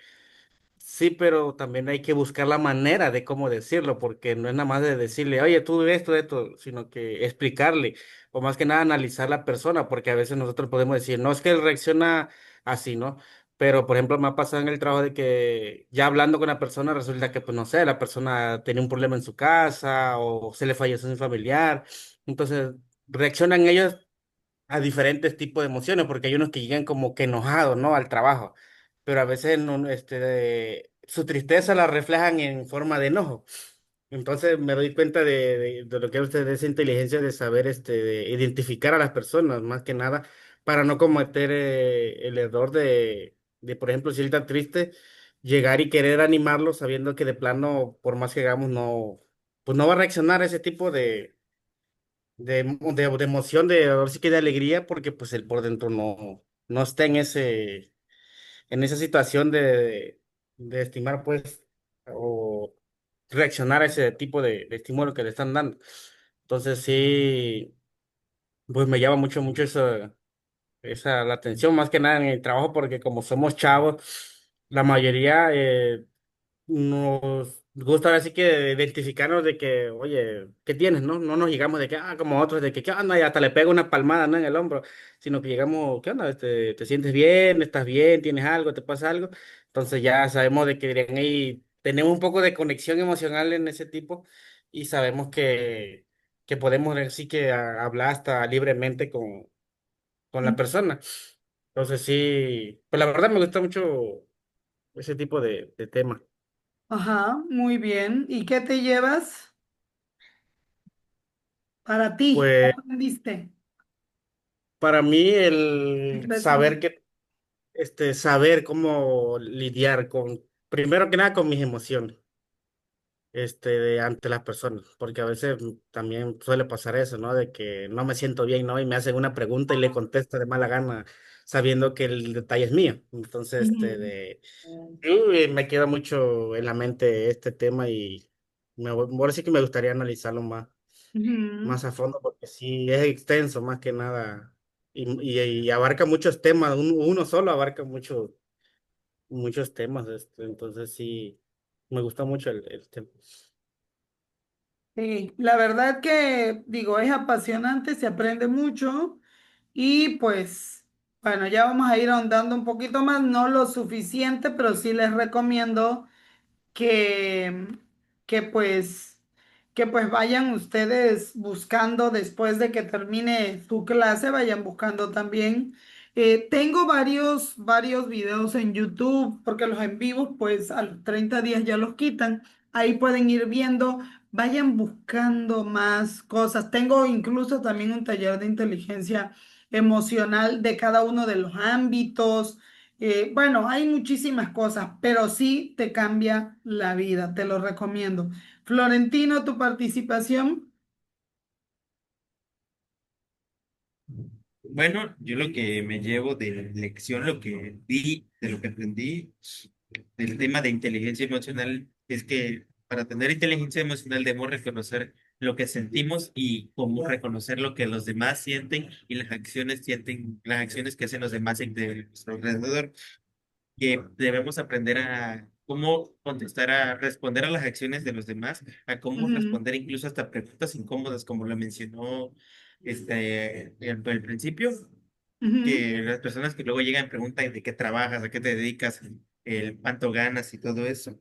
Sí, pero también hay que buscar la manera de cómo decirlo, porque no es nada más de decirle, oye, tú esto, sino que explicarle, o más que nada analizar la persona, porque a veces nosotros podemos decir, no es que él reacciona así, ¿no? Pero, por ejemplo, me ha pasado en el trabajo de que ya hablando con la persona resulta que, pues, no sé, la persona tenía un problema en su casa o se le falleció un familiar, entonces reaccionan ellos a diferentes tipos de emociones, porque hay unos que llegan como que enojados, ¿no? Al trabajo, pero a veces no, su tristeza la reflejan en forma de enojo. Entonces me doy cuenta de lo que usted de esa inteligencia de saber, de identificar a las personas, más que nada, para no cometer el error por ejemplo, si él está triste, llegar y querer animarlo sabiendo que de plano, por más que hagamos, no, pues no va a reaccionar a ese tipo de emoción, de ahora sí que de alegría, porque pues él por dentro no está en esa situación de estimar, pues, o reaccionar a ese tipo de estímulo que le están dando. Entonces sí, pues me llama mucho la atención, más que nada en el trabajo, porque como somos chavos, la mayoría nos gusta así que identificarnos de que, oye, ¿qué tienes? No nos llegamos de que, como otros, de que, ¿qué onda? Y hasta le pego una palmada, ¿no? En el hombro, sino que llegamos, ¿qué onda? ¿Te sientes bien? ¿Estás bien? ¿Tienes algo? ¿Te pasa algo? Entonces ya sabemos de que dirían ahí, tenemos un poco de conexión emocional en ese tipo y sabemos que podemos sí que hablar hasta libremente con la persona. Entonces sí, pues la verdad me gusta mucho ese tipo de tema. Ajá, muy bien. ¿Y qué te llevas para ti? ¿Qué Pues aprendiste? para mí ¿Qué el crees saber saber cómo lidiar primero que nada con mis emociones. Ante las personas, porque a veces también suele pasar eso, ¿no? De que no me siento bien, ¿no? Y me hacen una pregunta y le contesto de mala gana, sabiendo que el detalle es mío. Entonces, Ujú. me queda mucho en la mente este tema y ahora sí que me gustaría analizarlo Ujú. más a fondo, porque sí es extenso más que nada y abarca muchos temas, uno solo abarca muchos temas, entonces sí, me gusta mucho el tema. Sí, la verdad que digo, es apasionante, se aprende mucho y pues, bueno, ya vamos a ir ahondando un poquito más, no lo suficiente, pero sí les recomiendo que, que pues, que pues vayan ustedes buscando después de que termine su clase, vayan buscando también. Tengo varios videos en YouTube, porque los en vivos, pues a los 30 días ya los quitan. Ahí pueden ir viendo, vayan buscando más cosas. Tengo incluso también un taller de inteligencia emocional de cada uno de los ámbitos. Bueno, hay muchísimas cosas, pero sí te cambia la vida, te lo recomiendo. Florentino, tu participación. Bueno, yo lo que me llevo de la lección, lo que vi, de lo que aprendí del tema de inteligencia emocional, es que para tener inteligencia emocional debemos reconocer lo que sentimos y cómo reconocer lo que los demás sienten y las acciones sienten, las acciones que hacen los demás de nuestro alrededor, que debemos aprender a cómo contestar, a responder a las acciones de los demás, a cómo Ujú, responder incluso hasta preguntas incómodas, como lo mencionó el principio, ujú, que las personas que luego llegan preguntan de qué trabajas, a qué te dedicas, el cuánto ganas y todo eso.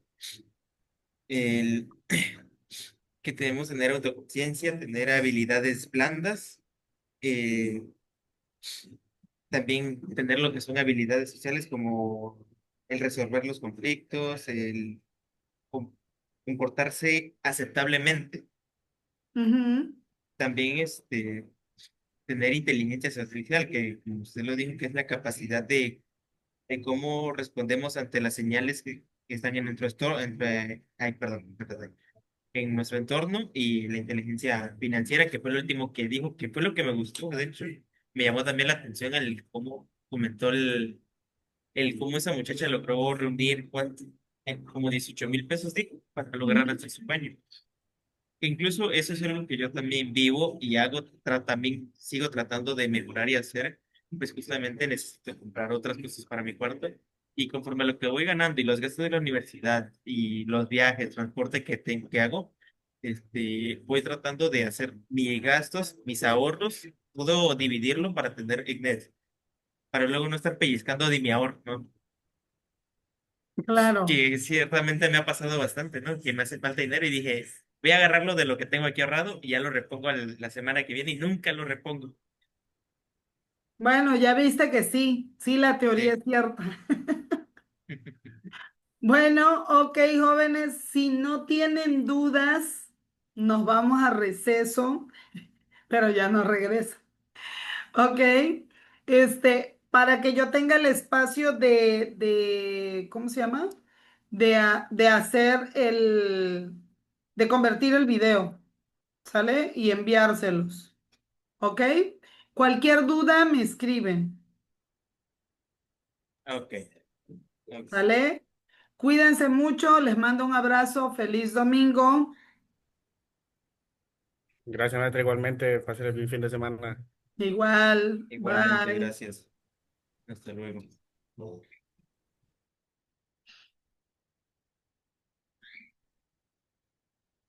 El que debemos tener autoconciencia, tener habilidades blandas, eh, también tener lo que son habilidades sociales como el resolver los conflictos, el com- comportarse aceptablemente. ujú. También tener inteligencia artificial, que como usted lo dijo, que es la capacidad de cómo respondemos ante las señales que están en nuestro ay, perdón, en nuestro entorno y la inteligencia financiera, que fue lo último que dijo, que fue lo que me gustó, de hecho, me llamó también la atención el cómo comentó el cómo esa muchacha logró reunir como 18,000 pesos, dijo, para lograr Ujú. hacer su baño. Incluso eso es algo que yo también vivo y hago, también sigo tratando de mejorar y hacer, pues justamente necesito comprar otras cosas para mi cuarto y conforme a lo que voy ganando y los gastos de la universidad y los viajes, transporte que hago, voy tratando de hacer mis gastos, mis ahorros, puedo dividirlo para tener para luego no estar pellizcando de mi ahorro, ¿no? Claro. Que ciertamente me ha pasado bastante, ¿no? Que me hace falta dinero y dije, voy a agarrarlo de lo que tengo aquí ahorrado y ya lo repongo la semana que viene y nunca lo repongo. Bueno, ya viste que sí, sí, la teoría Sí. es cierta. Bueno, ok, jóvenes, si no tienen dudas, nos vamos a receso, pero ya no regresa. Ok, para que yo tenga el espacio ¿cómo se llama? De hacer de convertir el video, ¿sale? Y enviárselos, ¿ok? Cualquier duda me escriben, Ok. Ok. ¿sale? Cuídense mucho, les mando un abrazo, feliz domingo. Gracias, maestra. Igualmente, pasen el fin de semana. Igual, Igualmente, bye. gracias. Hasta luego.